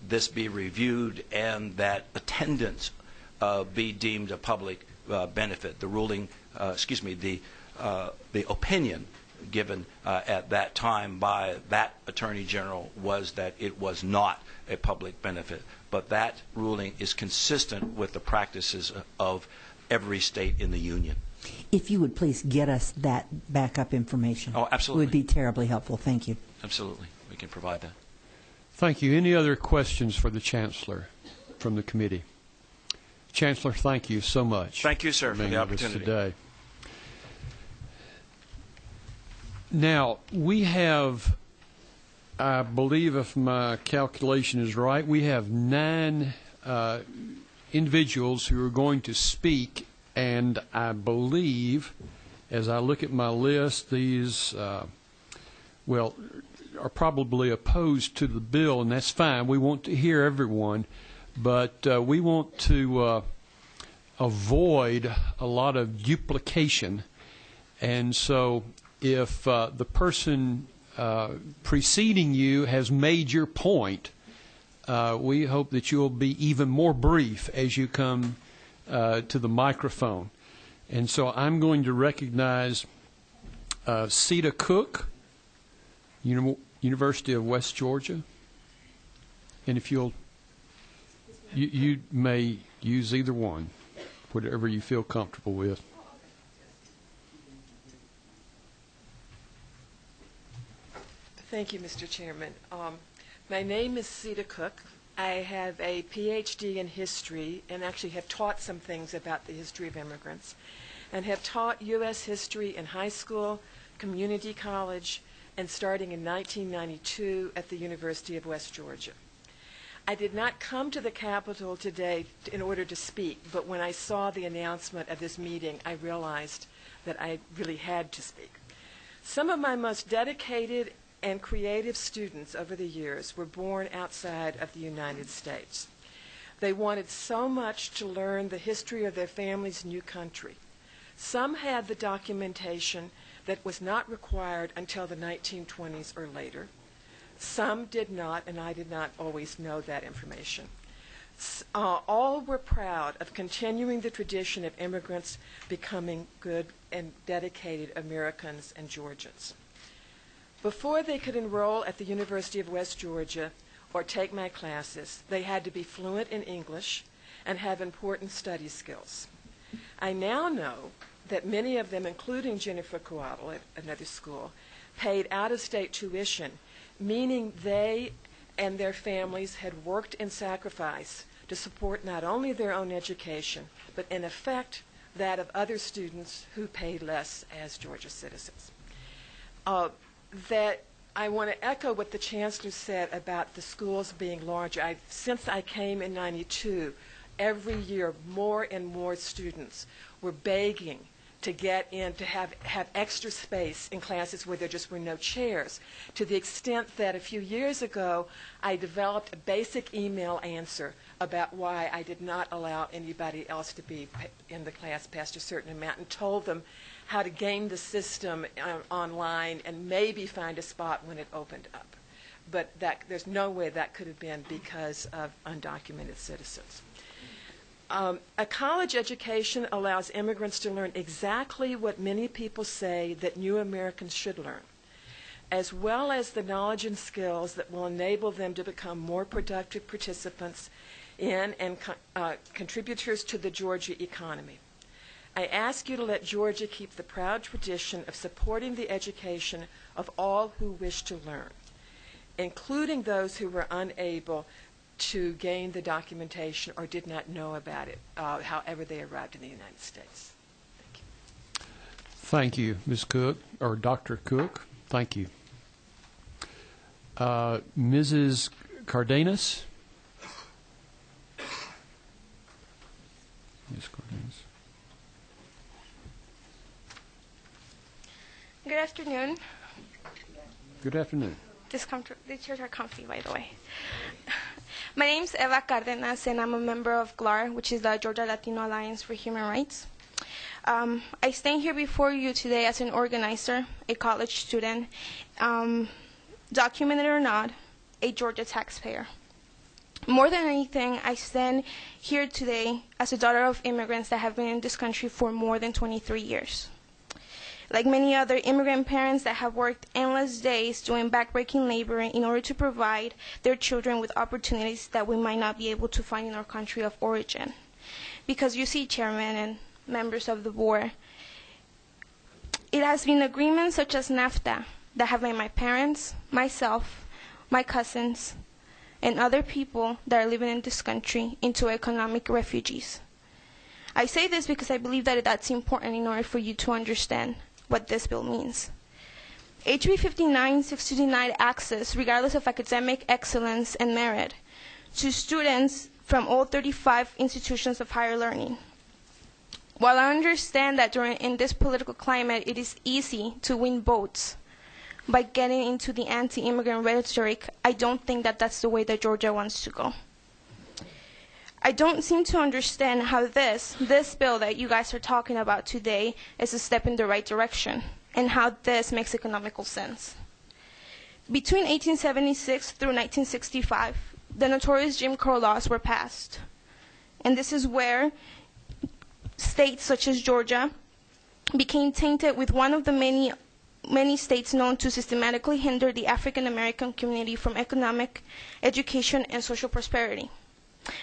this be reviewed and that attendance be deemed a public benefit. The ruling, the opinion given at that time by that Attorney General was that it was not a public benefit. But that ruling is consistent with the practices of every state in the Union. If you would please get us that backup information. Oh, absolutely. It would be terribly helpful. Thank you. Absolutely. We can provide that. Thank you. Any other questions for the Chancellor from the committee? Chancellor, thank you so much. Thank you, sir, for being the with us opportunity. today. Now, we have, I believe if my calculation is right, we have 9 individuals who are going to speak, and I believe, as I look at my list, these, are probably opposed to the bill, and that's fine. We want to hear everyone, but we want to avoid a lot of duplication. And so if the person preceding you has made your point, we hope that you'll be even more brief as you come to the microphone. And so I'm going to recognize Sita Cook, University of West Georgia. And if you may use either one, whatever you feel comfortable with. Thank you, Mr. Chairman. My name is Sita Cook. I have a PhD in history and actually have taught some things about the history of immigrants and have taught U.S. history in high school, community college, and starting in 1992 at the University of West Georgia. I did not come to the Capitol today in order to speak, but when I saw the announcement of this meeting, I realized that I really had to speak. Some of my most dedicated and creative students over the years were born outside of the United States. They wanted so much to learn the history of their family's new country. Some had the documentation that was not required until the 1920s or later. Some did not, and I did not always know that information. All were proud of continuing the tradition of immigrants becoming good and dedicated Americans and Georgians. Before they could enroll at the University of West Georgia or take my classes, they had to be fluent in English and have important study skills. I now know that many of them, including Jennifer Coatl at another school, paid out-of-state tuition, meaning they and their families had worked in sacrifice to support not only their own education, but in effect that of other students who paid less as Georgia citizens. That I want to echo what the Chancellor said about the schools being larger. Since I came in '92, every year more and more students were begging to get in, to have extra space in classes where there just were no chairs, to the extent that a few years ago I developed a basic email answer about why I did not allow anybody else to be in the class past a certain amount, and told them how to game the system online and maybe find a spot when it opened up. But there's no way that could have been because of undocumented citizens. A college education allows immigrants to learn exactly what many people say that new Americans should learn, as well as the knowledge and skills that will enable them to become more productive participants in and contributors to the Georgia economy. I ask you to let Georgia keep the proud tradition of supporting the education of all who wish to learn, including those who were unable to gain the documentation or did not know about it, however they arrived in the United States. Thank you. Thank you, Ms. Cook, or Dr. Cook. Thank you. Mrs. Cardenas? Ms. Cardenas. Good afternoon. Good afternoon. These chairs are comfy, by the way. My name is Eva Cardenas, and I'm a member of GLAR, which is the Georgia Latino Alliance for Human Rights. I stand here before you today as an organizer, a college student, documented or not, a Georgia taxpayer. More than anything, I stand here today as a daughter of immigrants that have been in this country for more than 23 years. Like many other immigrant parents that have worked endless days doing backbreaking labor in order to provide their children with opportunities that we might not be able to find in our country of origin. Because you see, Chairman and members of the board, it has been agreements such as NAFTA that have made my parents, myself, my cousins, and other people that are living in this country into economic refugees. I say this because I believe that that's important in order for you to understand what this bill means. HB 59 seeks to deny access, regardless of academic excellence and merit, to students from all 35 institutions of higher learning. While I understand that in this political climate it is easy to win votes by getting into the anti-immigrant rhetoric, I don't think that that's the way that Georgia wants to go. I don't seem to understand how this bill that you guys are talking about today is a step in the right direction, and how this makes economical sense. Between 1876 through 1965, the notorious Jim Crow laws were passed. And this is where states such as Georgia became tainted with one of the many states known to systematically hinder the African American community from economic, education, and social prosperity.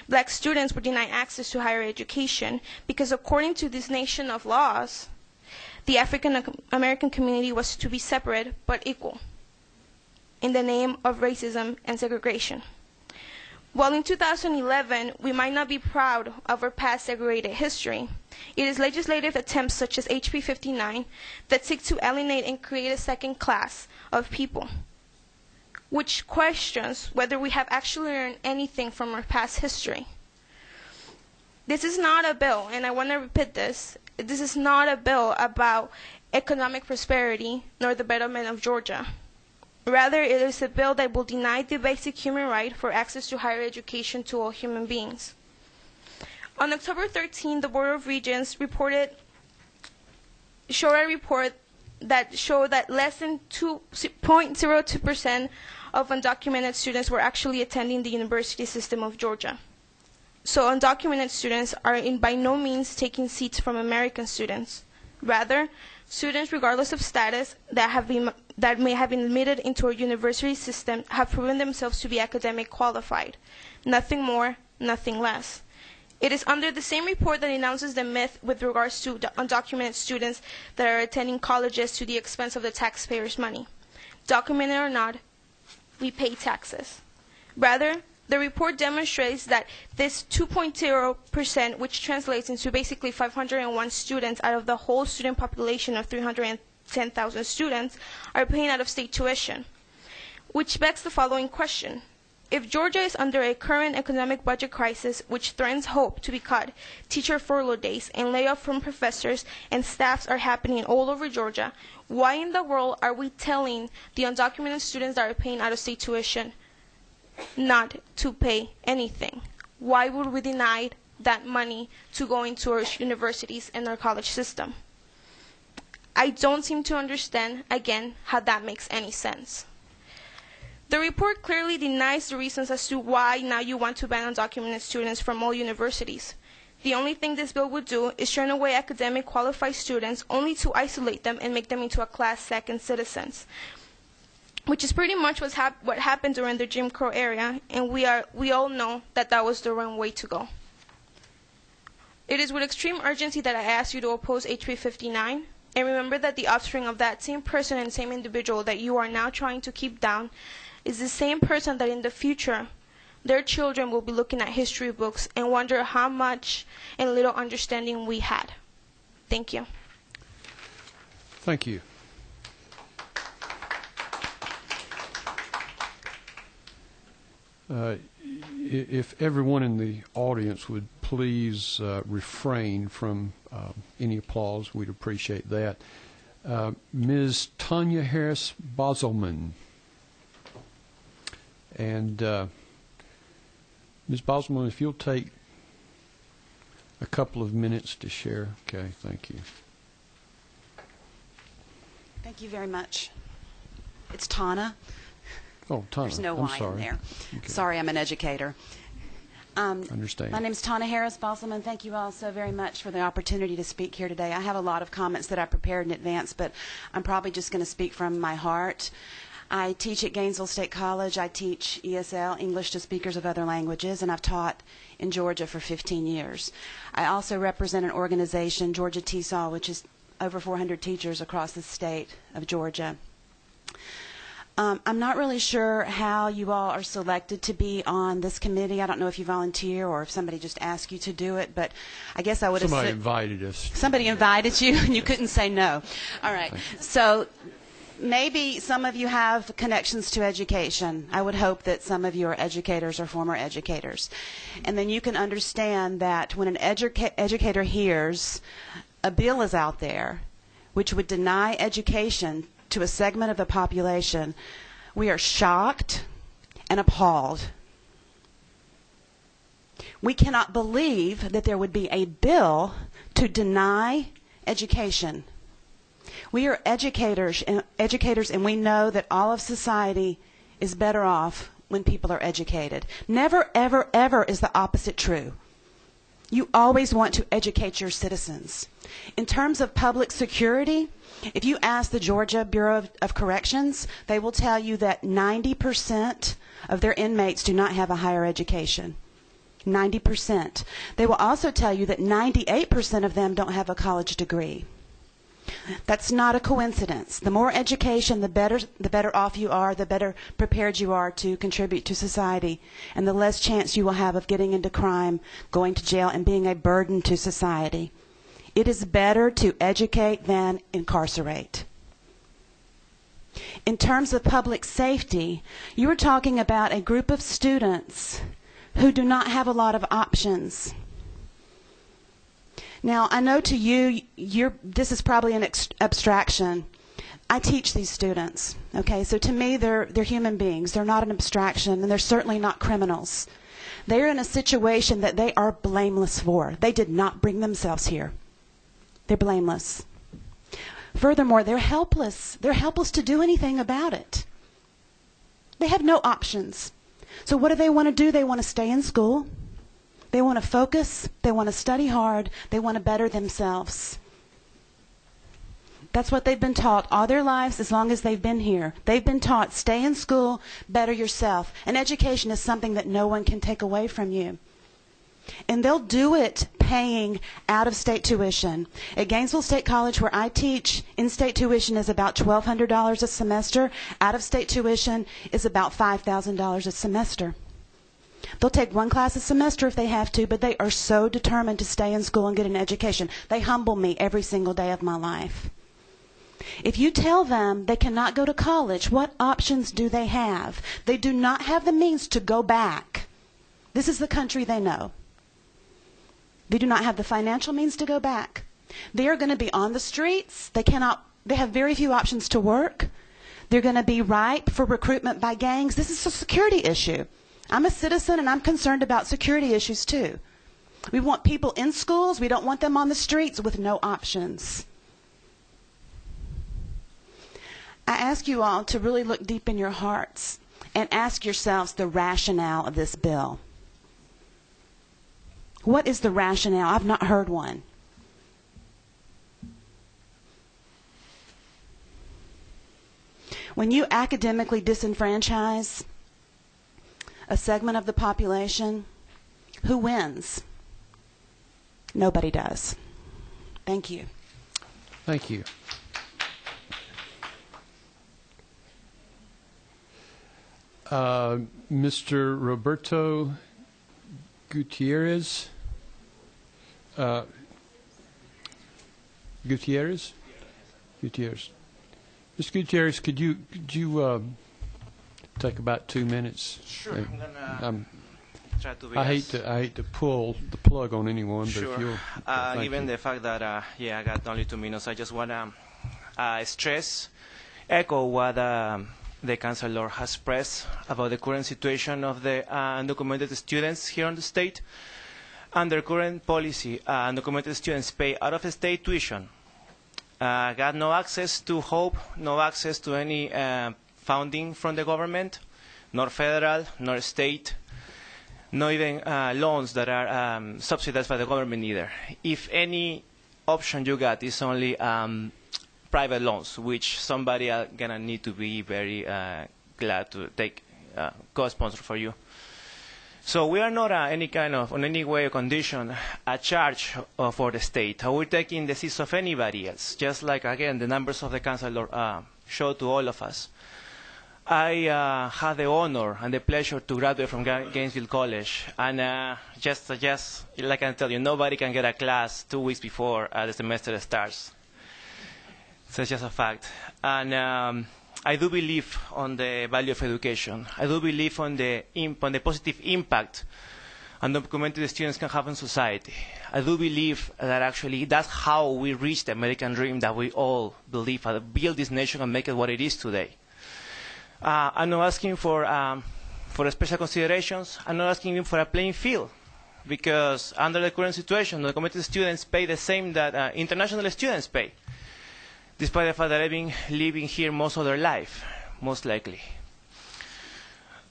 Black students were denied access to higher education because, according to this nation of laws, the African American community was to be separate but equal in the name of racism and segregation. While in 2011 we might not be proud of our past segregated history, it is legislative attempts such as HB 59 that seek to alienate and create a second class of people, which questions whether we have actually learned anything from our past history. This is not a bill, and I want to repeat this, this is not a bill about economic prosperity nor the betterment of Georgia. Rather, it is a bill that will deny the basic human right for access to higher education to all human beings. On October 13, the Board of Regents showed a report that showed that less than 0.02% of undocumented students were actually attending the university system of Georgia. So undocumented students are by no means taking seats from American students. Rather, students, regardless of status, that may have been admitted into our university system have proven themselves to be academic qualified. Nothing more, nothing less. It is under the same report that announces the myth with regards to the undocumented students that are attending colleges to the expense of the taxpayers' money. Documented or not, we pay taxes. Rather, the report demonstrates that this 2.0%, which translates into basically 501 students out of the whole student population of 310,000 students, are paying out-of-state tuition, which begs the following question. If Georgia is under a current economic budget crisis which threatens hope to be cut, teacher furlough days and layoff from professors and staffs are happening all over Georgia, why in the world are we telling the undocumented students that are paying out-of-state tuition not to pay anything? Why would we deny that money to go into our universities and our college system? I don't seem to understand, again, how that makes any sense. The report clearly denies the reasons as to why now you want to ban undocumented students from all universities. The only thing this bill would do is turn away academic qualified students only to isolate them and make them into a class second citizens, which is pretty much what happened during the Jim Crow era, and we all know that that was the wrong way to go. It is with extreme urgency that I ask you to oppose HB 59, and remember that the offspring of that same person and same individual that you are now trying to keep down is the same person that in the future their children will be looking at history books and wonder how much and little understanding we had. Thank you. Thank you. If everyone in the audience would please refrain from any applause, we'd appreciate that. Ms. Tanya Harris Boselman. And Ms. Boselman, if you'll take a couple of minutes to share. Okay, thank you. Thank you very much. It's Tana. Oh, Tana. There's no I'm Y sorry. in there. Okay. Sorry, I'm an educator. Understand. My name is Tana Harris Boselman. Thank you all so very much for the opportunity to speak here today. I have a lot of comments that I prepared in advance, but I'm probably just going to speak from my heart. I teach at Gainesville State College. I teach ESL, English to Speakers of Other Languages, and I've taught in Georgia for 15 years. I also represent an organization, Georgia TESOL, which is over 400 teachers across the state of Georgia. I'm not really sure how you all are selected to be on this committee. I don't know if you volunteer or if somebody just asked you to do it, but I guess I would have Somebody invited us. Somebody invited you and you couldn't say no. All right. So maybe some of you have connections to education. I would hope that some of you are educators or former educators. And then you can understand that when an educator hears a bill is out there which would deny education to a segment of the population, we are shocked and appalled. We cannot believe that there would be a bill to deny education. We are educators, and we know that all of society is better off when people are educated. Never, ever, ever is the opposite true. You always want to educate your citizens. In terms of public security, if you ask the Georgia Bureau of Corrections, they will tell you that 90% of their inmates do not have a higher education. 90%. They will also tell you that 98% of them don't have a college degree. That's not a coincidence. The more education, the better off you are, the better prepared you are to contribute to society, and the less chance you will have of getting into crime, going to jail, and being a burden to society. It is better to educate than incarcerate. In terms of public safety, you are talking about a group of students who do not have a lot of options. Now, I know to you, this is probably an abstraction. I teach these students, okay? So to me, they're human beings. They're not an abstraction, and they're certainly not criminals. They're in a situation that they are blameless for. They did not bring themselves here. They're blameless. Furthermore, they're helpless. They're helpless to do anything about it. They have no options. So what do they want to do? They want to stay in school. They want to focus. They want to study hard. They want to better themselves. That's what they've been taught all their lives as long as they've been here. They've been taught, stay in school, better yourself. And education is something that no one can take away from you. And they'll do it paying out-of-state tuition. At Gainesville State College, where I teach, in-state tuition is about $1,200 a semester. Out-of-state tuition is about $5,000 a semester. They'll take one class a semester if they have to, but they are so determined to stay in school and get an education. They humble me every single day of my life. If you tell them they cannot go to college, what options do they have? They do not have the means to go back. This is the country they know. They do not have the financial means to go back. They are going to be on the streets. They have very few options to work. They're going to be ripe for recruitment by gangs. This is a security issue. I'm a citizen and I'm concerned about security issues too. We want people in schools. We don't want them on the streets with no options. I ask you all to really look deep in your hearts and ask yourselves the rationale of this bill. What is the rationale? I've not heard one. When you academically disenfranchise a segment of the population, who wins? Nobody does. Thank you. Thank you. Mr. Roberto Gutierrez. Gutierrez. Mr. Gutierrez, could you take about 2 minutes? Sure. I'm gonna try to be. I hate to pull the plug on anyone, but sure. if you'll. Given the fact that I got only 2 minutes, I just wanna echo what the Chancellor has expressed about the current situation of the undocumented students here in the state. Under current policy, undocumented students pay out-of-state tuition, got no access to HOPE, no access to any funding from the government, nor federal, nor state, nor even loans that are subsidized by the government either. If any option you got is only private loans, which somebody are gonna need to be very glad to take co-sponsor for you. So we are not on any way or condition a charge for the state. We're taking the seats of anybody else, just like, again, the numbers of the Chancellor show to all of us. I had the honor and the pleasure to graduate from Gainesville College, and just like I can tell you, nobody can get a class 2 weeks before the semester starts. So it's just a fact. And I do believe on the value of education. I do believe on the positive impact undocumented students can have in society. I do believe that actually that's how we reach the American dream that we all believe, build this nation and make it what it is today. I'm not asking for special considerations. I'm not asking even for a playing field, because under the current situation, undocumented students pay the same that international students pay, despite the fact that they've been living here most of their life, most likely.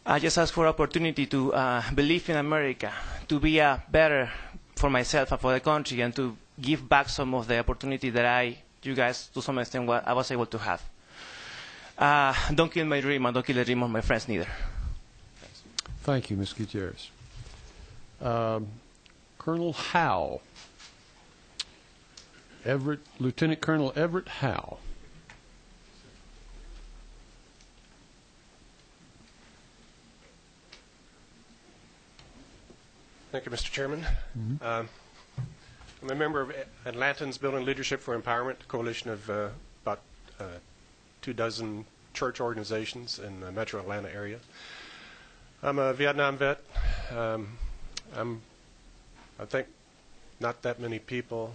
I just ask for opportunity to believe in America, to be better for myself and for the country, and to give back some of the opportunity that you guys, to some extent, I was able to have. Don't kill my dream, and don't kill the dream of my friends neither. Thank you, Ms. Gutierrez. Colonel Howe. Lieutenant Colonel Everett Howe. Thank you, Mr. Chairman. I'm a member of Atlantans Building Leadership for Empowerment, a coalition of about 24 church organizations in the metro Atlanta area. I'm a Vietnam vet. I think not that many people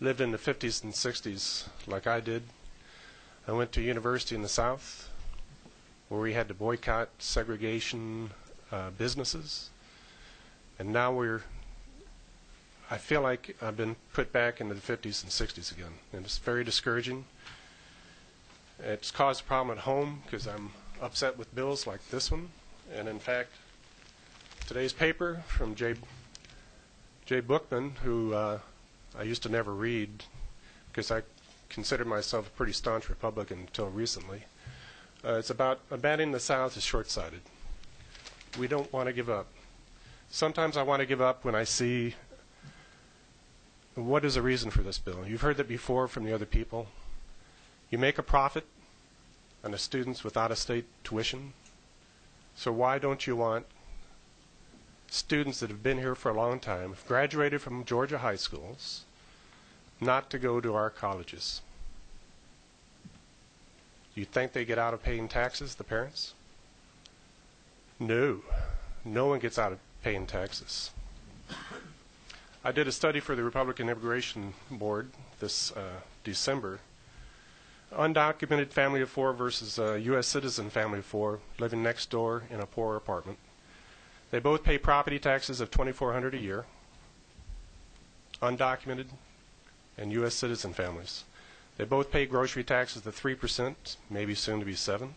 lived in the 50s and 60s like I did. I went to university in the South where we had to boycott segregation businesses. And now I feel like I've been put back into the 50s and 60s again. And it's very discouraging. It's caused a problem at home because I'm upset with bills like this one. And in fact, today's paper from Jay Bookman, who I used to never read because I considered myself a pretty staunch Republican until recently. It's about abandoning the South is short-sighted. We don't want to give up. Sometimes I want to give up when I see what is the reason for this bill. You've heard that before from the other people. You make a profit on the students with out-of-state tuition. So why don't you want students that have been here for a long time, graduated from Georgia high schools, not to go to our colleges? Do you think they get out of paying taxes, the parents? No. No one gets out of paying taxes. I did a study for the Republican Immigration Board this December. Undocumented family of four versus a U.S. citizen family of four living next door in a poor apartment. They both pay property taxes of $2,400 a year. Undocumented and U.S. citizen families. They both pay grocery taxes of 3%, maybe soon to be 7%.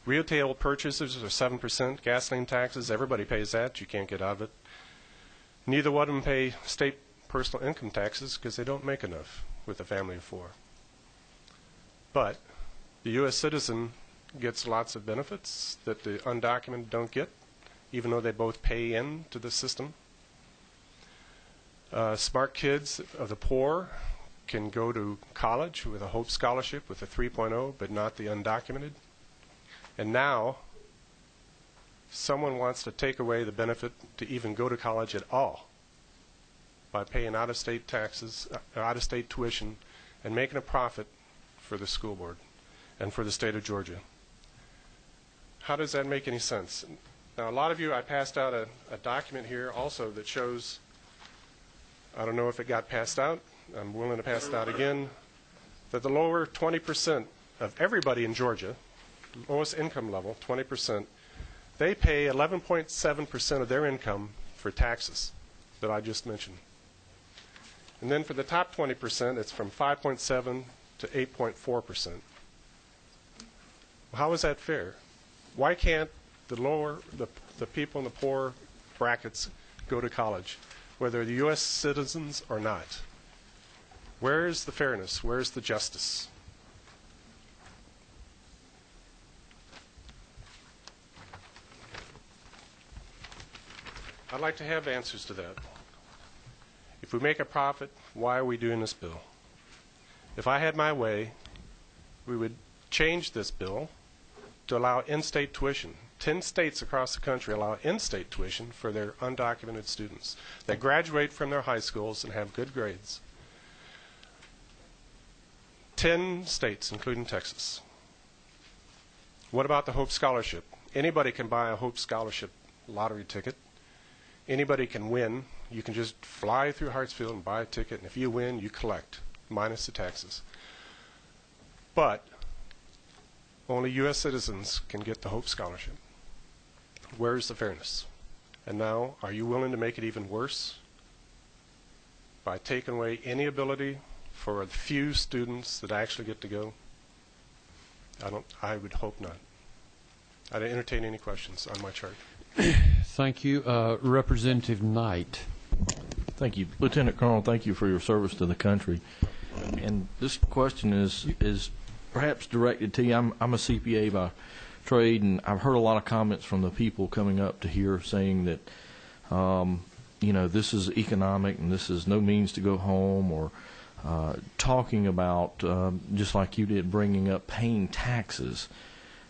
Retail purchases are 7%. Gasoline taxes, everybody pays that. You can't get out of it. Neither one of them pay state personal income taxes because they don't make enough with a family of four. But the U.S. citizen gets lots of benefits that the undocumented don't get, even though they both pay into the system. Smart kids of the poor can go to college with a Hope Scholarship with a 3.0, but not the undocumented. And now, someone wants to take away the benefit to even go to college at all by paying out-of-state taxes, out-of-state tuition, and making a profit for the school board and for the state of Georgia. How does that make any sense? Now, a lot of you, I passed out a document here also that shows, I don't know if it got passed out, I'm willing to pass it out again, that the lower 20% of everybody in Georgia, lowest income level, 20%, they pay 11.7% of their income for taxes that I just mentioned. And then for the top 20%, it's from 5.7 to 8.4%. How is that fair? Why can't the people in the poor brackets go to college, whether they're U.S. citizens or not? Where is the fairness? Where is the justice? I'd like to have answers to that. If we make a profit, why are we doing this bill? If I had my way, we would change this bill to allow in-state tuition. 10 states across the country allow in-state tuition for their undocumented students that graduate from their high schools and have good grades. 10 states, including Texas. What about the Hope Scholarship? Anybody can buy a Hope Scholarship lottery ticket. Anybody can win. You can just fly through Hartsfield and buy a ticket, and if you win, you collect, minus the taxes. But only U.S. citizens can get the Hope Scholarship. Where's the fairness? And now, are you willing to make it even worse by taking away any ability for a few students that actually get to go? I would hope not. I'd entertain any questions on my chart. Thank you. Representative Knight. Thank you. Lieutenant Colonel, thank you for your service to the country. And this question is perhaps directed to you. I'm a CPA by trade, and I've heard a lot of comments from the people coming up to here saying that, this is economic and this is no means to go home, or talking about, just like you did, bringing up paying taxes.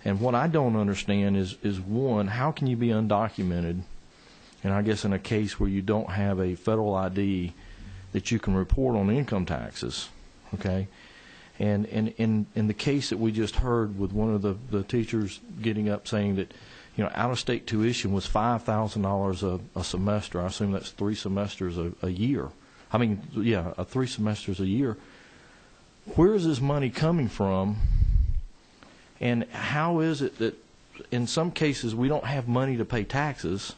And what I don't understand is one, how can you be undocumented, and I guess in a case where you don't have a federal ID that you can report on income taxes, okay? And in the case that we just heard with one of the teachers getting up saying that, out-of-state tuition was $5,000 a semester. I assume that's 3 semesters a year. 3 semesters a year. Where is this money coming from? And how is it that in some cases we don't have money to pay taxes,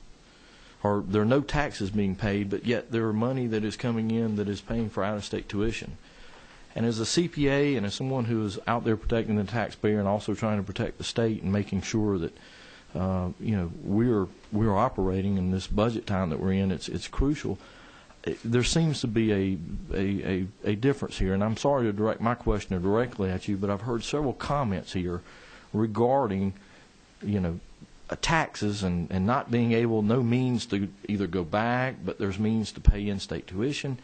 or there are no taxes being paid, but yet there are money that is coming in that is paying for out-of-state tuition? And as a CPA and as someone who is out there protecting the taxpayer and also trying to protect the state and making sure that we're operating in this budget time that we're in, it's crucial. There seems to be a difference here, and I'm sorry to direct my question directly at you, but I've heard several comments here regarding, taxes and not being able, no means to either go back, but there's means to pay in-state tuition.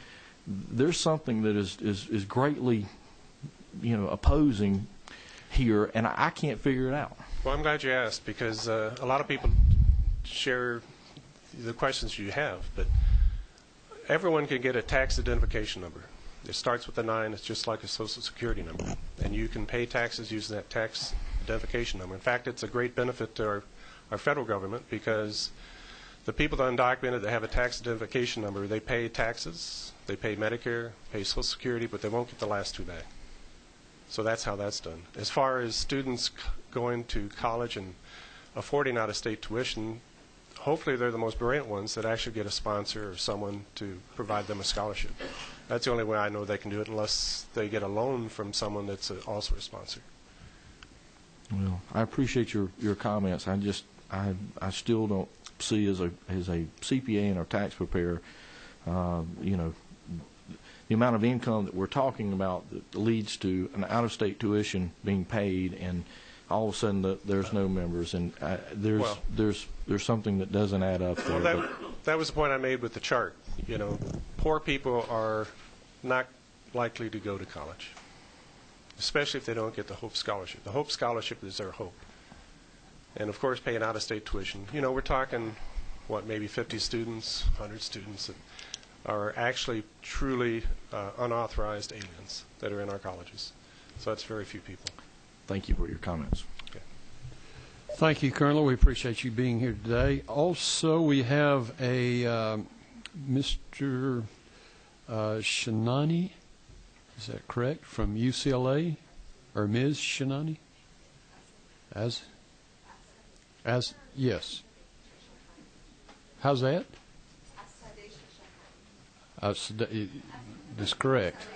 There's something that is greatly, opposing here, and I can't figure it out. Well, I'm glad you asked, because a lot of people share the questions you have, but everyone can get a tax identification number. It starts with a 9. It's just like a Social Security number. And you can pay taxes using that tax identification number. In fact, it's a great benefit to our federal government, because the people that are undocumented that have a tax identification number, they pay taxes, they pay Medicare, pay Social Security, but they won't get the last 2 back. So that's how that's done. As far as students going to college and affording out-of-state tuition, hopefully they're the most brilliant ones that actually get a sponsor or someone to provide them a scholarship. That's the only way I know they can do it, unless they get a loan from someone that's also a sponsor. Well, I appreciate your comments. I still don't see as a CPA and a tax preparer, the amount of income that we're talking about that leads to an out-of-state tuition being paid, and all of a sudden there's no members, and there's something that doesn't add up there. Well, that was the point I made with the chart. Poor people are not likely to go to college, especially if they don't get the Hope Scholarship. The Hope Scholarship is their hope. And of course, paying out-of-state tuition. We're talking, maybe 50 students, 100 students that are actually truly unauthorized aliens that are in our colleges. So that's very few people. Thank you for your comments. Okay. Thank you, Colonel. We appreciate you being here today. Also, we have a Mr. Shinani, is that correct, from UCLA, or Ms. Shinani? Yes. How's that? That's correct.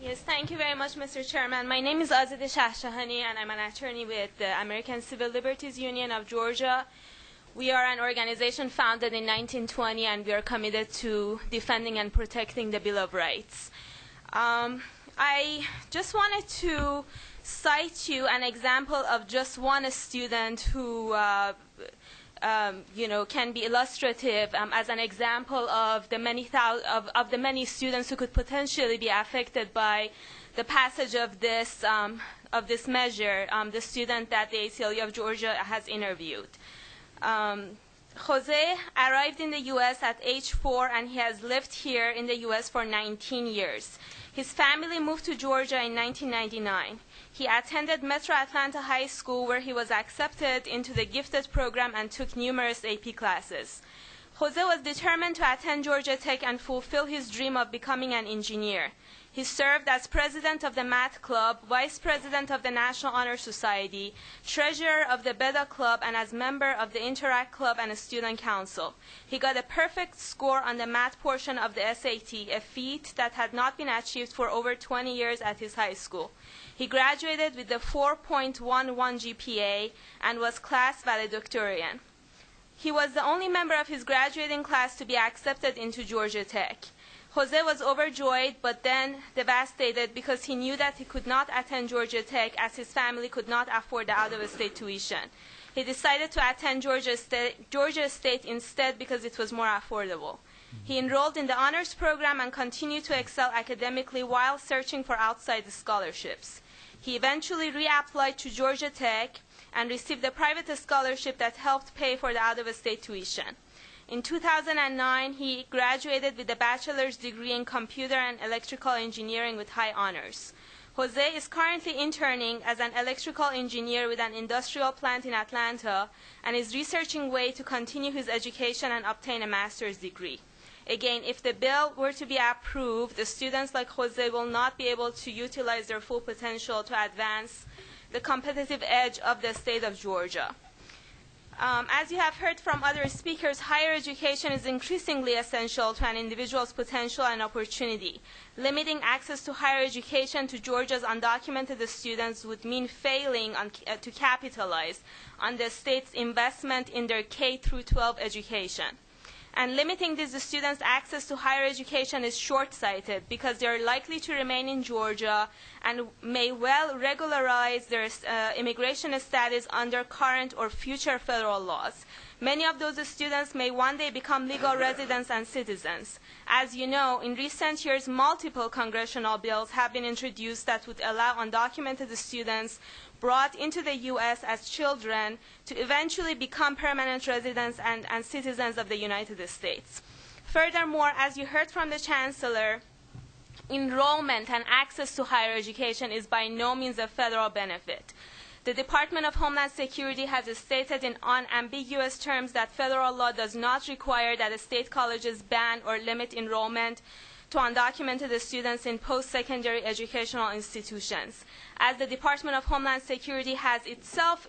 Yes, thank you very much, Mr. Chairman. My name is Azadeh Shahshahani, and I'm an attorney with the American Civil Liberties Union of Georgia. We are an organization founded in 1920, and we are committed to defending and protecting the Bill of Rights. I just wanted to cite you an example of just one student who can be illustrative as an example of the many students who could potentially be affected by the passage of this measure, the student that the ACLU of Georgia has interviewed. Jose arrived in the U.S. at age 4, and he has lived here in the U.S. for 19 years. His family moved to Georgia in 1999. He attended Metro Atlanta High School, where he was accepted into the gifted program and took numerous AP classes. Jose was determined to attend Georgia Tech and fulfill his dream of becoming an engineer. He served as president of the Math Club, vice president of the National Honor Society, treasurer of the Beda Club, and as member of the Interact Club and a student council. He got a perfect score on the math portion of the SAT, a feat that had not been achieved for over 20 years at his high school. He graduated with a 4.11 GPA and was class valedictorian. He was the only member of his graduating class to be accepted into Georgia Tech. Jose was overjoyed, but then devastated because he knew that he could not attend Georgia Tech as his family could not afford the out-of-state tuition. He decided to attend Georgia State instead because it was more affordable. He enrolled in the honors program and continued to excel academically while searching for outside scholarships. He eventually reapplied to Georgia Tech and received a private scholarship that helped pay for the out-of-state tuition. In 2009, he graduated with a bachelor's degree in computer and electrical engineering with high honors. Jose is currently interning as an electrical engineer with an industrial plant in Atlanta and is researching ways to continue his education and obtain a master's degree. Again, if the bill were to be approved, the students like Jose will not be able to utilize their full potential to advance the competitive edge of the state of Georgia. As you have heard from other speakers, higher education is increasingly essential to an individual's potential and opportunity. Limiting access to higher education to Georgia's undocumented students would mean failing to capitalize on the state's investment in their K-12 education. And limiting these students' access to higher education is short-sighted because they are likely to remain in Georgia and may well regularize their immigration status under current or future federal laws. Many of those students may one day become legal residents and citizens. As you know, in recent years, multiple congressional bills have been introduced that would allow undocumented students brought into the U.S. as children to eventually become permanent residents and citizens of the United States. Furthermore, as you heard from the Chancellor, enrollment and access to higher education is by no means a federal benefit. The Department of Homeland Security has stated in unambiguous terms that federal law does not require that state colleges ban or limit enrollment to undocumented students in post-secondary educational institutions. As the Department of Homeland Security has itself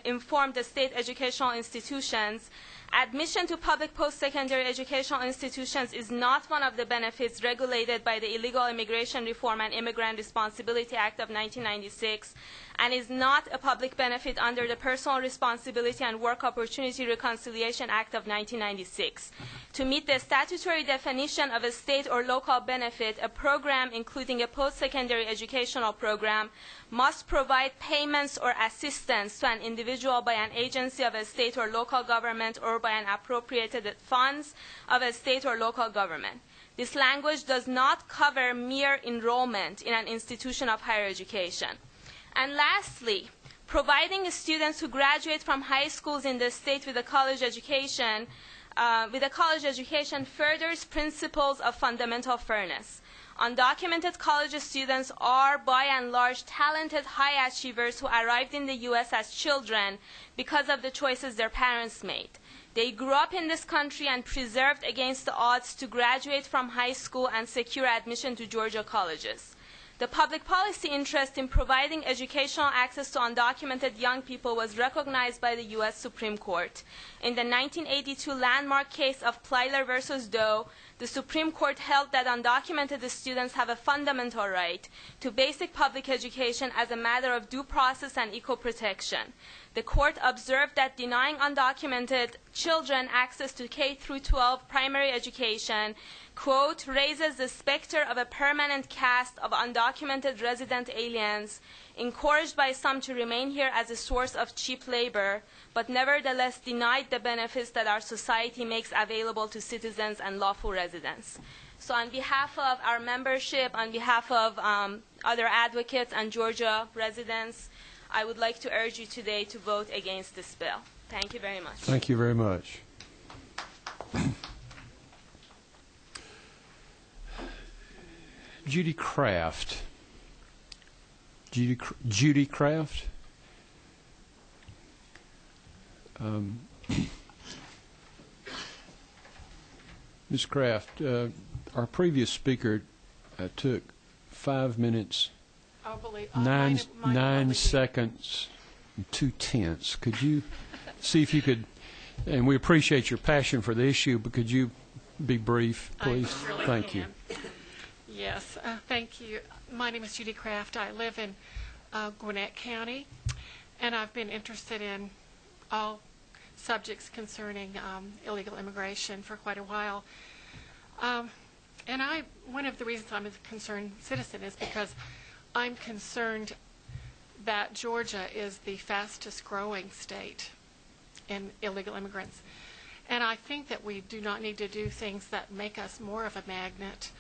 informed the state educational institutions, admission to public post-secondary educational institutions is not one of the benefits regulated by the Illegal Immigration Reform and Immigrant Responsibility Act of 1996 and is not a public benefit under the Personal Responsibility and Work Opportunity Reconciliation Act of 1996. To meet the statutory definition of a state or local benefit, a program, including a post-secondary educational program, must provide payments or assistance to an individual by an agency of a state or local government or by an appropriated funds of a state or local government. This language does not cover mere enrollment in an institution of higher education. And lastly, providing students who graduate from high schools in the state with a college education furthers principles of fundamental fairness. Undocumented college students are, by and large, talented high achievers who arrived in the U.S. as children because of the choices their parents made. They grew up in this country and persevered against the odds to graduate from high school and secure admission to Georgia colleges. The public policy interest in providing educational access to undocumented young people was recognized by the U.S. Supreme Court. In the 1982 landmark case of Plyler versus Doe, the Supreme Court held that undocumented students have a fundamental right to basic public education as a matter of due process and equal protection. The court observed that denying undocumented children access to K through 12 primary education, quote, raises the specter of a permanent caste of undocumented resident aliens, encouraged by some to remain here as a source of cheap labor, but nevertheless denied the benefits that our society makes available to citizens and lawful residents. So on behalf of our membership, on behalf of other advocates and Georgia residents, I would like to urge you today to vote against this bill. Thank you very much. Thank you very much. Judy Kraft. Judy Kraft. Ms. Kraft, our previous speaker took 5 minutes, 9 seconds, and 2/10. Could you see if you could, and we appreciate your passion for the issue, but could you be brief, please? Thank you. Yes, thank you. My name is Judy Kraft. I live in Gwinnett County, and I've been interested in all subjects concerning illegal immigration for quite a while. And one of the reasons I'm a concerned citizen is because I'm concerned that Georgia is the fastest growing state in illegal immigrants. And I think that we do not need to do things that make us more of a magnet.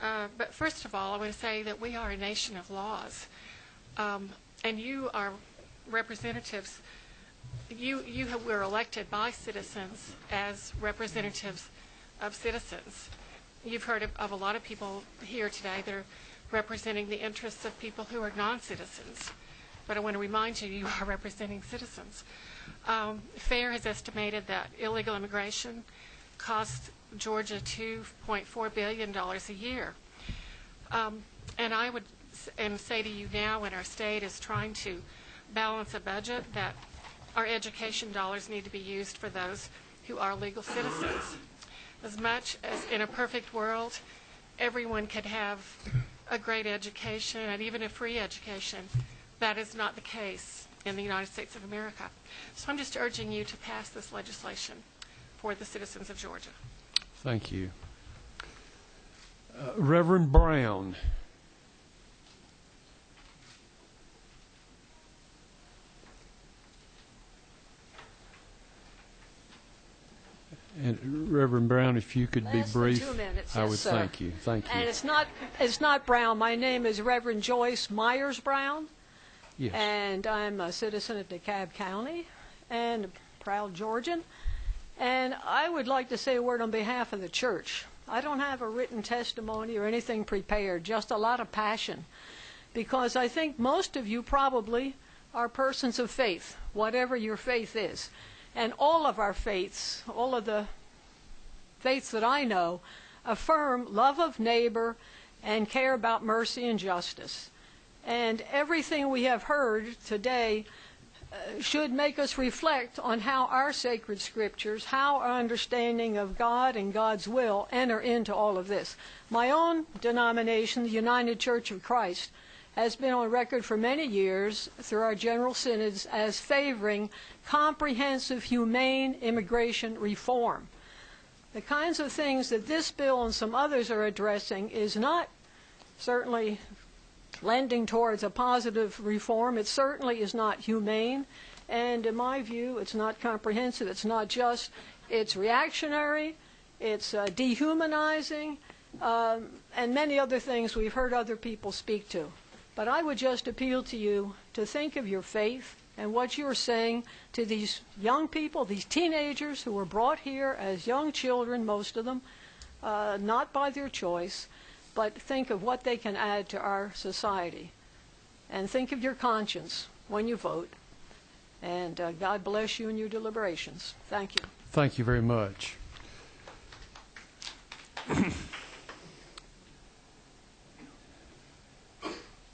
But first of all, I want to say that we are a nation of laws. And you are representatives. You were elected by citizens as representatives of citizens. You've heard of a lot of people here today that are representing the interests of people who are non-citizens. But I want to remind you, you are representing citizens. FAIR has estimated that illegal immigration costs Georgia $2.4 billion a year. And I would say to you now, when our state is trying to balance a budget, that our education dollars need to be used for those who are legal citizens. As much as in a perfect world, everyone could have a great education and even a free education, that is not the case in the United States of America. So I'm just urging you to pass this legislation for the citizens of Georgia. Thank you. Reverend Brown. And Reverend Brown, if you could be brief, 2 minutes, I yes, would sir. thank you. Thank you. And it's not Brown. My name is Reverend Joyce Myers Brown. Yes. And I'm a citizen of DeKalb County and a proud Georgian. And I would like to say a word on behalf of the church. I don't have a written testimony or anything prepared, just a lot of passion. Because I think most of you probably are persons of faith, whatever your faith is. And all of our faiths, all of the faiths that I know, affirm love of neighbor and care about mercy and justice. And everything we have heard today should make us reflect on how our sacred scriptures, how our understanding of God and God's will enter into all of this. My own denomination, the United Church of Christ, has been on record for many years through our general synods as favoring comprehensive, humane immigration reform. The kinds of things that this bill and some others are addressing is not certainly lending towards a positive reform. It certainly is not humane. And in my view, it's not comprehensive. It's not just. It's reactionary. It's dehumanizing. And many other things we've heard other people speak to. But I would just appeal to you to think of your faith and what you're saying to these young people, these teenagers who were brought here as young children, most of them, not by their choice, but think of what they can add to our society. And think of your conscience when you vote. And God bless you in your deliberations. Thank you. Thank you very much.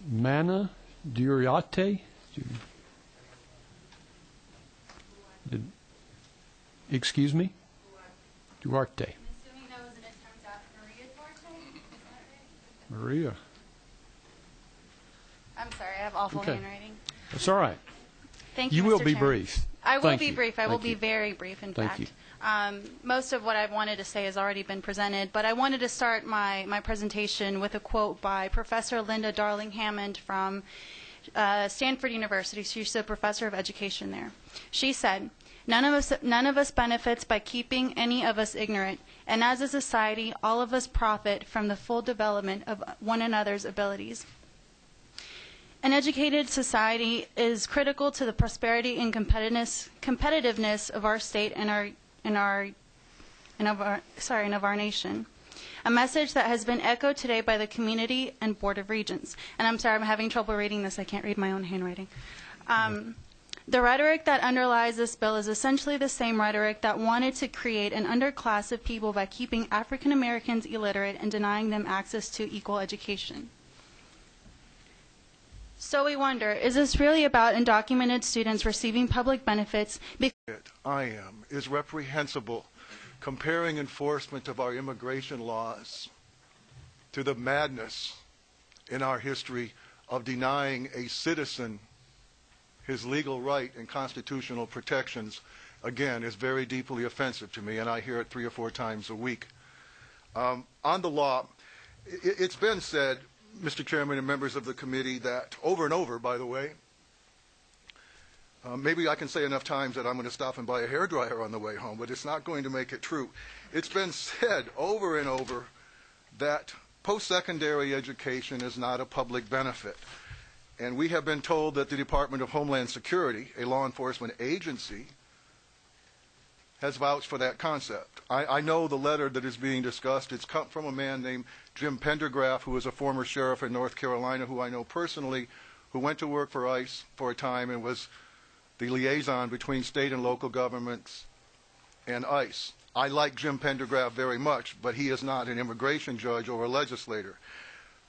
Mana Duriate? Excuse me? Duarte. Maria. I'm sorry, I have awful Okay. handwriting. That's all right. Thank you, You will Mr. be Chairman. brief. I will Thank be you. brief. I will Thank be you. very brief, in Thank fact. you. Most of what I wanted to say has already been presented, but I wanted to start my presentation with a quote by Professor Linda Darling Hammond from Stanford University. She's a professor of education there. She said, none of us benefits by keeping any of us ignorant, and as a society, all of us profit from the full development of one another's abilities. An educated society is critical to the prosperity and competitiveness of our state and of our nation. A message that has been echoed today by the community and Board of Regents. And I'm sorry, I'm having trouble reading this. I can't read my own handwriting. The rhetoric that underlies this bill is essentially the same rhetoric that wanted to create an underclass of people by keeping African Americans illiterate and denying them access to equal education. So we wonder, is this really about undocumented students receiving public benefits? I am, is reprehensible, comparing enforcement of our immigration laws to the madness in our history of denying a citizen his legal right and constitutional protections, again, is very deeply offensive to me, and I hear it 3 or 4 times a week. On the law, it's been said, Mr. Chairman and members of the committee, that over and over, by the way, maybe I can say enough times that I'm going to stop and buy a hairdryer on the way home, but it's not going to make it true. It's been said over and over that post-secondary education is not a public benefit. And we have been told that the Department of Homeland Security, a law enforcement agency, has vouched for that concept. I know the letter that is being discussed. It's come from a man named Jim Pendergraft, who was a former sheriff in North Carolina, who I know personally, who went to work for ICE for a time and was the liaison between state and local governments and ICE. I like Jim Pendergraft very much, but he is not an immigration judge or a legislator.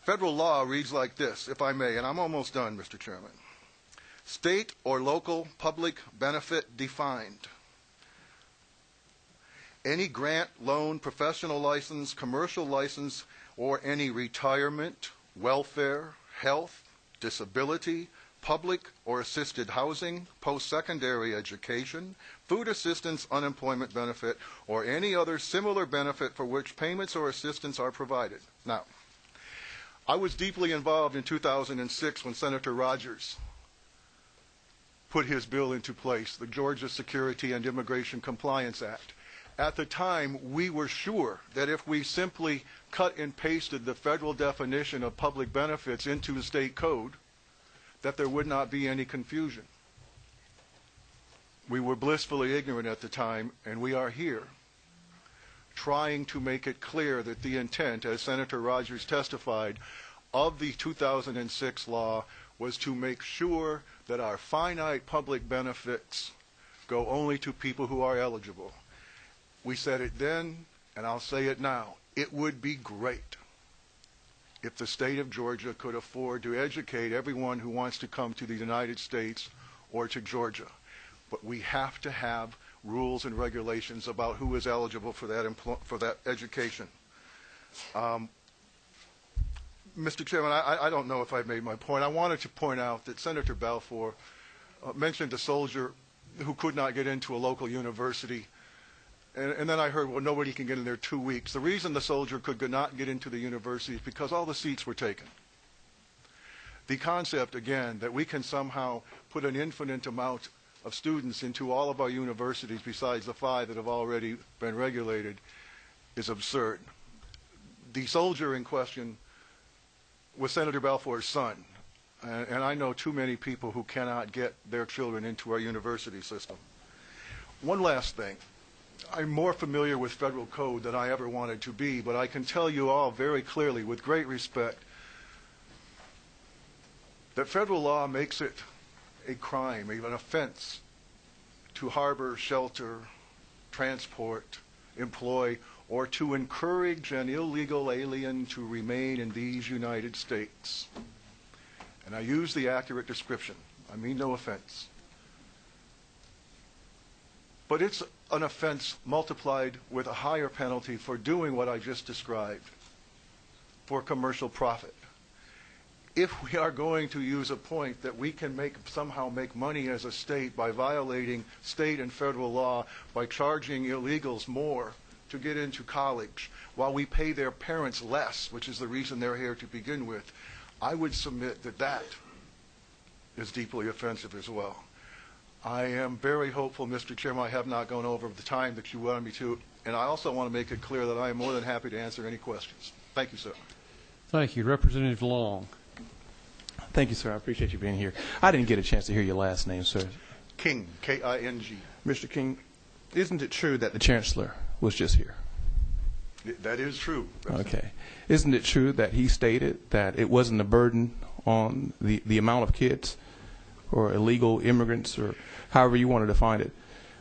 Federal law reads like this, if I may, and I'm almost done, Mr. Chairman. State or local public benefit defined. Any grant, loan, professional license, commercial license, or any retirement, welfare, health, disability, public or assisted housing, post-secondary education, food assistance, unemployment benefit, or any other similar benefit for which payments or assistance are provided. Now, I was deeply involved in 2006 when Senator Rogers put his bill into place, the Georgia Security and Immigration Compliance Act. At the time, we were sure that if we simply cut and pasted the federal definition of public benefits into the state code, that there would not be any confusion. We were blissfully ignorant at the time, and we are here trying to make it clear that the intent, as Senator Rogers testified, of the 2006 law was to make sure that our finite public benefits go only to people who are eligible. We said it then, and I'll say it now. It would be great if the state of Georgia could afford to educate everyone who wants to come to the United States or to Georgia. But we have to have rules and regulations about who is eligible for that education. Mr. Chairman, I don't know if I've made my point. I wanted to point out that Senator Balfour mentioned a soldier who could not get into a local university. And then I heard, well, nobody can get in there 2 weeks. The reason the soldier could not get into the university is because all the seats were taken. The concept, again, that we can somehow put an infinite amount of students into all of our universities besides the 5 that have already been regulated is absurd. The soldier in question was Senator Balfour's son. And I know too many people who cannot get their children into our university system. One last thing. I'm more familiar with federal code than I ever wanted to be, but I can tell you all very clearly, with great respect, that federal law makes it a crime, even an offense, to harbor, shelter, transport, employ, or to encourage an illegal alien to remain in these United States. And I use the accurate description. I mean no offense. But it's an offense multiplied with a higher penalty for doing what I just described, for commercial profit. if we are going to use a point that we can somehow make money as a state by violating state and federal law by charging illegals more to get into college while we pay their parents less, which is the reason they're here to begin with, I would submit that that is deeply offensive as well. I am very hopeful, Mr. Chairman, I have not gone over the time that you wanted me to, and I also want to make it clear that I am more than happy to answer any questions. Thank you, sir. Thank you. Representative Long. Thank you, sir. I appreciate you being here. I didn't get a chance to hear your last name, sir. King, K-I-N-G. Mr. King, isn't it true that the Chancellor was just here? That is true. Okay. Isn't it true that he stated that it wasn't a burden on the amount of kids or illegal immigrants or however you want to define it,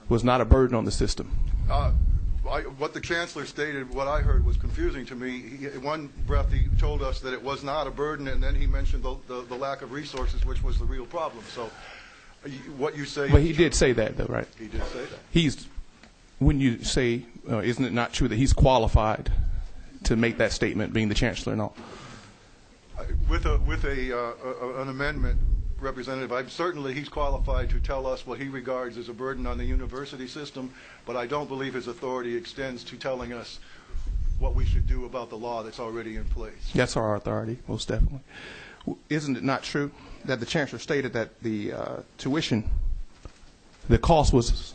was not a burden on the system? What the Chancellor stated, what I heard was confusing to me. In one breath, he told us that it was not a burden, and then he mentioned the lack of resources, which was the real problem. So what you say... But he did say that, though, right? He did say that. When you say, isn't it not true that he's qualified to make that statement, being the Chancellor and all? With an amendment, Representative, certainly he's qualified to tell us what he regards as a burden on the university system, but I don't believe his authority extends to telling us what we should do about the law that's already in place. That's our authority, most definitely. Isn't it not true that the Chancellor stated that the tuition, the cost was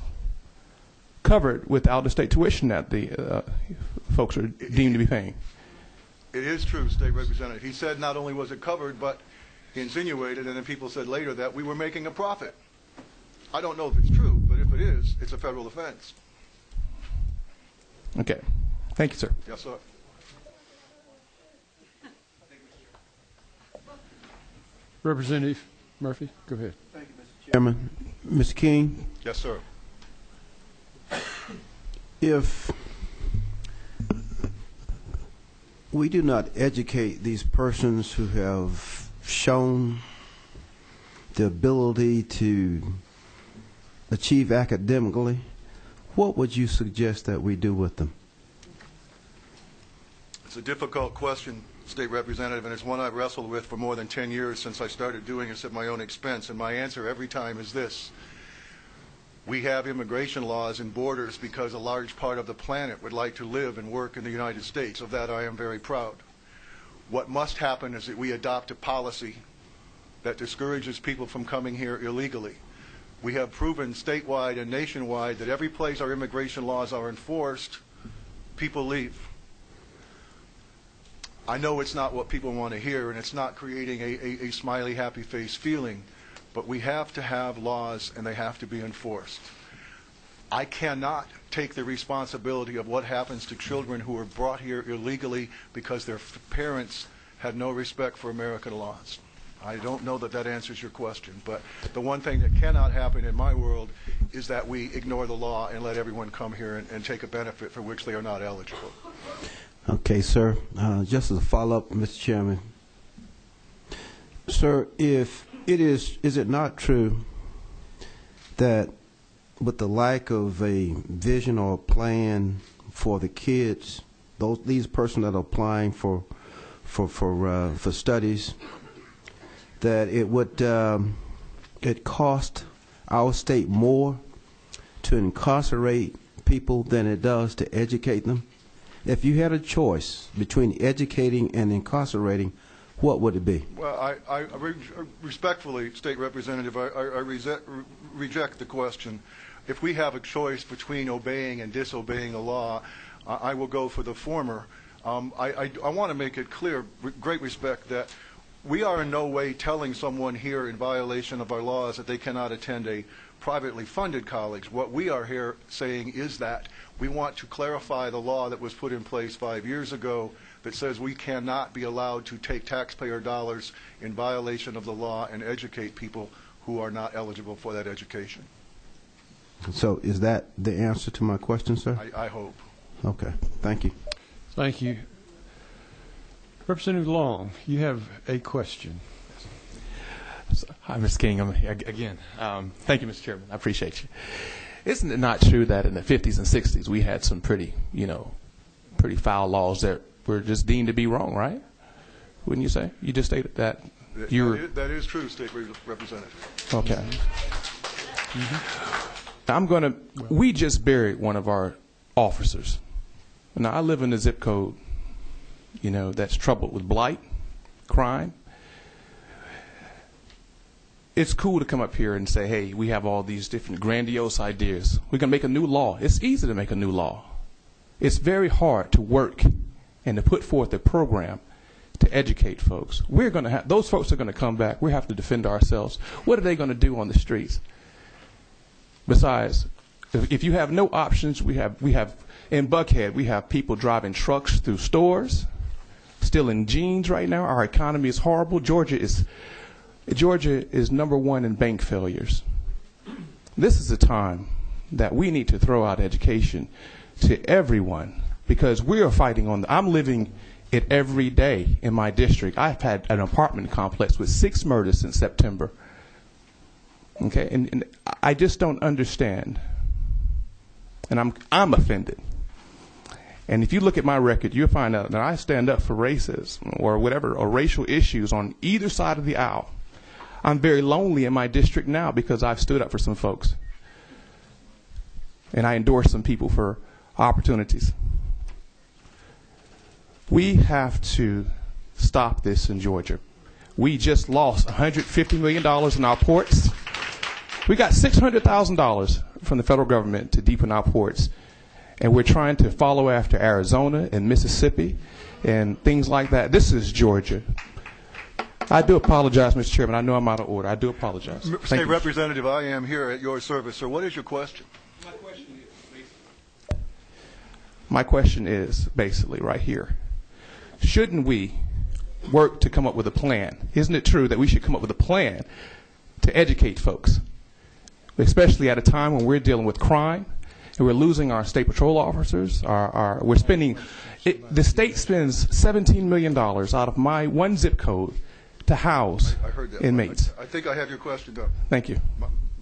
covered with out-of-state tuition that the folks are deemed to be paying? It is true, State Representative. He said not only was it covered, but he insinuated, and then people said later, that we were making a profit. I don't know if it's true, but if it is, it's a federal offense. Okay. Thank you, sir. Yes, sir. Representative Murphy, go ahead. Thank you, Mr. Chairman. Mr. King? Yes, sir. If we do not educate these persons who have shown the ability to achieve academically, what would you suggest that we do with them? It's a difficult question, State Representative, and it's one I've wrestled with for more than 10 years since I started doing this at my own expense, and my answer every time is this. We have immigration laws and borders because a large part of the planet would like to live and work in the United States. Of that I am very proud. What must happen is that we adopt a policy that discourages people from coming here illegally. We have proven statewide and nationwide that every place our immigration laws are enforced, people leave. I know it's not what people want to hear, and it's not creating a smiley, happy face feeling, but we have to have laws, and they have to be enforced. I cannot take the responsibility of what happens to children who are brought here illegally because their parents had no respect for American laws. I don't know that that answers your question, but the one thing that cannot happen in my world is that we ignore the law and let everyone come here and take a benefit for which they are not eligible. Okay, sir. Just as a follow-up, Mr. Chairman. Sir, is it not true that with the lack of a vision or a plan for the kids, these persons that are applying for studies, that it would it cost our state more to incarcerate people than it does to educate them? If you had a choice between educating and incarcerating, what would it be? Well, I respectfully, State Representative, I reject the question. If we have a choice between obeying and disobeying the law, I will go for the former. I want to make it clear, great respect, that we are in no way telling someone here in violation of our laws that they cannot attend a privately funded college. What we are here saying is that we want to clarify the law that was put in place 5 years ago that says we cannot be allowed to take taxpayer dollars in violation of the law and educate people who are not eligible for that education. So is that the answer to my question, sir? I hope. Okay. Thank you. Thank you. Representative Long, you have a question. Hi, Mr. King. Again, thank you, Mr. Chairman. I appreciate you. Isn't it not true that in the 50s and 60s we had some pretty foul laws that were just deemed to be wrong, right? Wouldn't you say? You just stated that That is true, State Representative. Okay. We just buried one of our officers. Now, I live in a zip code, that's troubled with blight, crime. It's cool to come up here and say, hey, we have all these different grandiose ideas. We can make a new law. It's easy to make a new law. It's very hard to work and to put forth a program to educate folks. Those folks are going to come back. We have to defend ourselves. What are they going to do on the streets? Besides, if you have no options, we have in Buckhead, we have people driving trucks through stores, stealing jeans right now. Our economy is horrible. Georgia is #1 in bank failures. This is a time that we need to throw out education to everyone, because we are fighting I'm living it every day in my district. I've had an apartment complex with 6 murders since September. Okay, and I just don't understand, and I'm offended. And if you look at my record, you'll find out that I stand up for racism or whatever, or racial issues on either side of the aisle. I'm very lonely in my district now because I've stood up for some folks, and I endorse some people for opportunities. We have to stop this in Georgia. We just lost $150 million in our ports. We got $600,000 from the federal government to deepen our ports, and we're trying to follow after Arizona and Mississippi and things like that. This is Georgia. I do apologize, Mr. Chairman. I know I'm out of order. I do apologize. State Representative, I am here at your service, sir. What is your question? My question is basically right here. Shouldn't we work to come up with a plan? Isn't it true that we should come up with a plan to educate folks, especially at a time when we're dealing with crime and we're losing our state patrol officers? We're spending, the state spends $17 million out of my one zip code to house inmates. I think I have your question done. Thank you.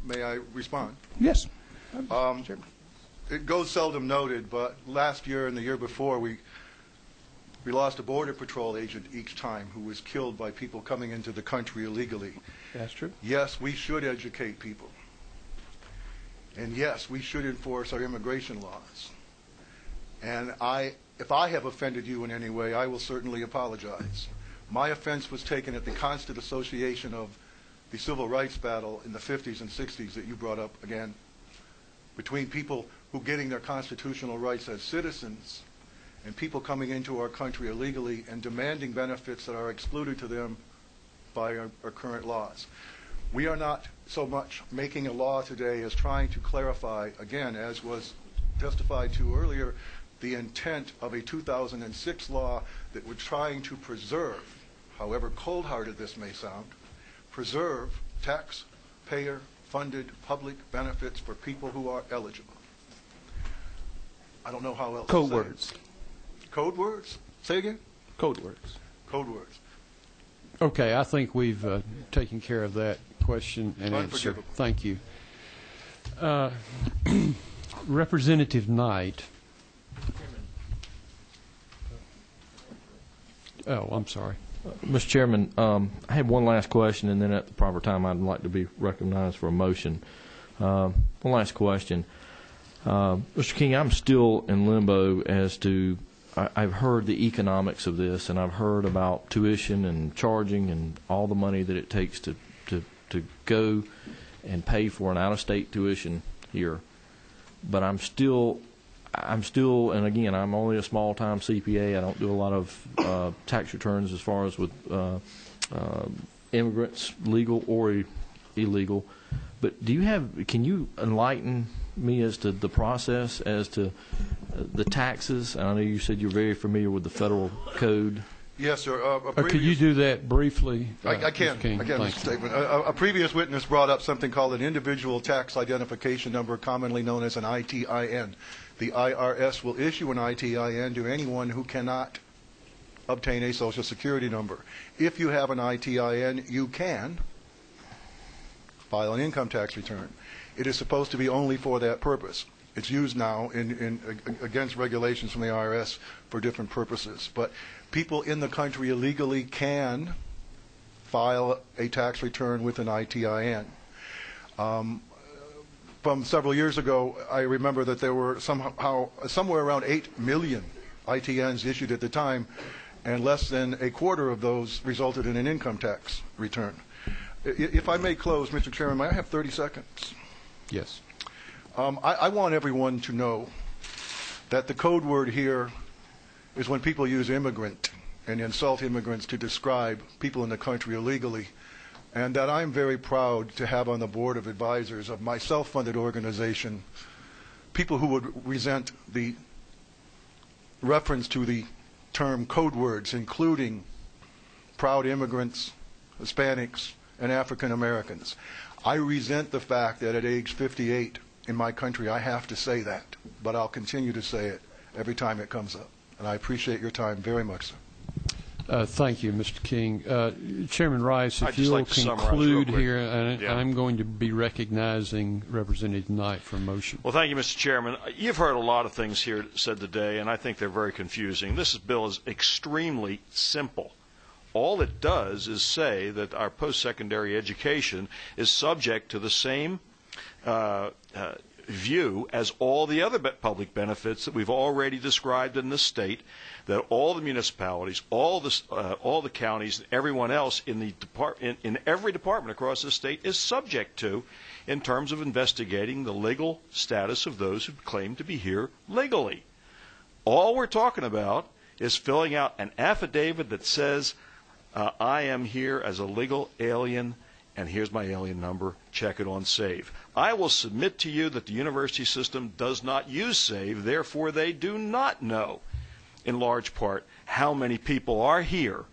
May I respond? Yes. It goes seldom noted, but last year and the year before, we lost a Border Patrol agent each time who was killed by people coming into the country illegally. That's true. Yes, we should educate people. And yes, we should enforce our immigration laws. And if I have offended you in any way, I will certainly apologize. My offense was taken at the constant association of the civil rights battle in the 50s and 60s that you brought up again, between people who getting their constitutional rights as citizens and people coming into our country illegally and demanding benefits that are excluded to them by our current laws. We are not so much making a law today as trying to clarify, again, as was testified to earlier, the intent of a 2006 law that we're trying to preserve, however cold-hearted this may sound, preserve taxpayer-funded public benefits for people who are eligible. I don't know how else Code to say words. it. Code words? Say again? Code words. Code words. Okay, I think we've taken care of that question and answer. Thank you. Representative Knight. Oh, I'm sorry. Mr. Chairman, I have one last question, and then at the proper time I'd like to be recognized for a motion. One last question. Mr. King, I'm still in limbo as to, I've heard the economics of this, and I've heard about tuition and charging and all the money that it takes to go and pay for an out-of-state tuition here. But I'm still, and again, I'm only a small-time CPA. I don't do a lot of tax returns as far as with immigrants, legal or illegal. But can you enlighten me as to the process, as to the taxes? I know you said you're very familiar with the federal code. Yes, sir. Could you do that briefly? I can, Mr. Statement. A previous witness brought up something called an individual tax identification number, commonly known as an ITIN. The IRS will issue an ITIN to anyone who cannot obtain a Social Security number. If you have an ITIN, you can file an income tax return. It is supposed to be only for that purpose. It's used now against regulations from the IRS for different purposes. But people in the country illegally can file a tax return with an ITIN. From several years ago, I remember that there were somewhere around 8 million ITNs issued at the time, and less than a quarter of those resulted in an income tax return. If I may close, Mr. Chairman, may I have 30 seconds? Yes. I want everyone to know that the code word here is when people use immigrant and insult immigrants to describe people in the country illegally, and that I'm very proud to have on the board of advisors of my self-funded organization people who would resent the reference to the term code words, including proud immigrants, Hispanics, and African Americans. I resent the fact that at age 58 in my country I have to say that, but I'll continue to say it every time it comes up. And I appreciate your time very much, sir. Thank you, Mr. King. Chairman Rice, if you'll conclude here, and I'm going to be recognizing Representative Knight for a motion. Well, thank you, Mr. Chairman. You've heard a lot of things here said today, and I think they're very confusing. This bill is extremely simple. All it does is say that our post-secondary education is subject to the same view as all the other public benefits that we've already described in this state, that all the municipalities, all the counties, and everyone else in every department across the state is subject to, in terms of investigating the legal status of those who claim to be here legally. All we're talking about is filling out an affidavit that says, I am here as a legal alien, and here's my alien number, check it on SAVE. I will submit to you that the university system does not use SAVE, therefore they do not know, in large part, how many people are here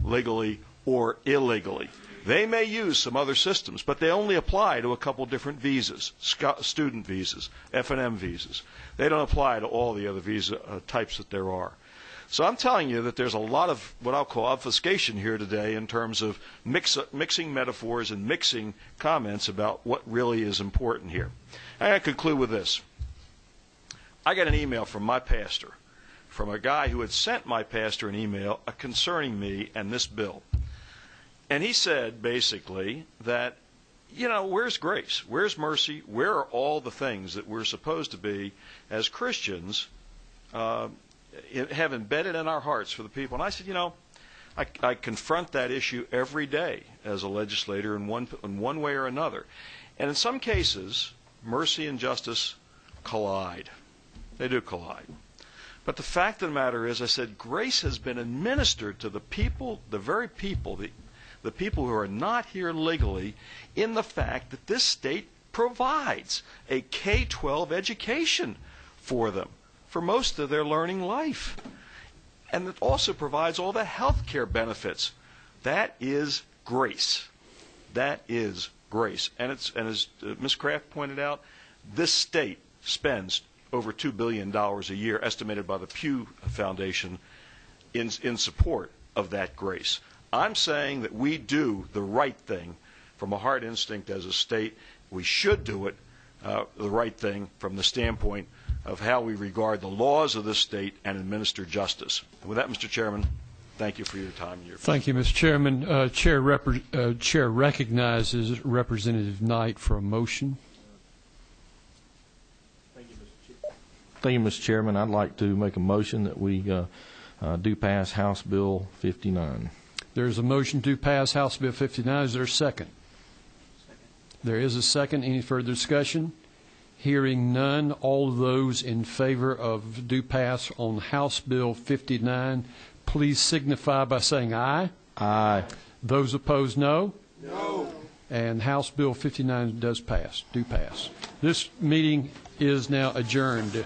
legally or illegally. They may use some other systems, but they only apply to a couple different visas, student visas, F&M visas. They don't apply to all the other visa types that there are. So I'm telling you that there's a lot of what I'll call obfuscation here today in terms of mixing metaphors and mixing comments about what really is important here. I'm going to conclude with this. I got an email from my pastor, from a guy who had sent my pastor an email concerning me and this bill. And he said, basically, that, you know, where's grace? Where's mercy? Where are all the things that we're supposed to be, as Christians, have embedded in our hearts for the people? And I said, you know, I confront that issue every day as a legislator in one way or another. And in some cases, mercy and justice collide. They do collide. But the fact of the matter is, I said, grace has been administered to the people, the very people, the people who are not here legally, in the fact that this state provides a K-12 education for them, for most of their learning life. And it also provides all the health care benefits. That is grace. That is grace. And as Ms. Kraft pointed out, this state spends over $2 billion a year, estimated by the Pew Foundation, in support of that grace. I'm saying that we do the right thing from a heart instinct as a state. We should do it the right thing from the standpoint of how we regard the laws of this state and administer justice. And with that, Mr. Chairman, thank you for your time. And your Thank you, Mr. Chairman. Chair recognizes Representative Knight for a motion. Thank you, Mr. Chairman. I'd like to make a motion that we do pass House Bill 59. There's a motion to pass House Bill 59. Is there a second? There is a second. Any further discussion? Hearing none, all of those in favor of do pass on House Bill 59, please signify by saying aye. Aye. Those opposed, no. No. And House Bill 59 does pass, do pass. This meeting is now adjourned.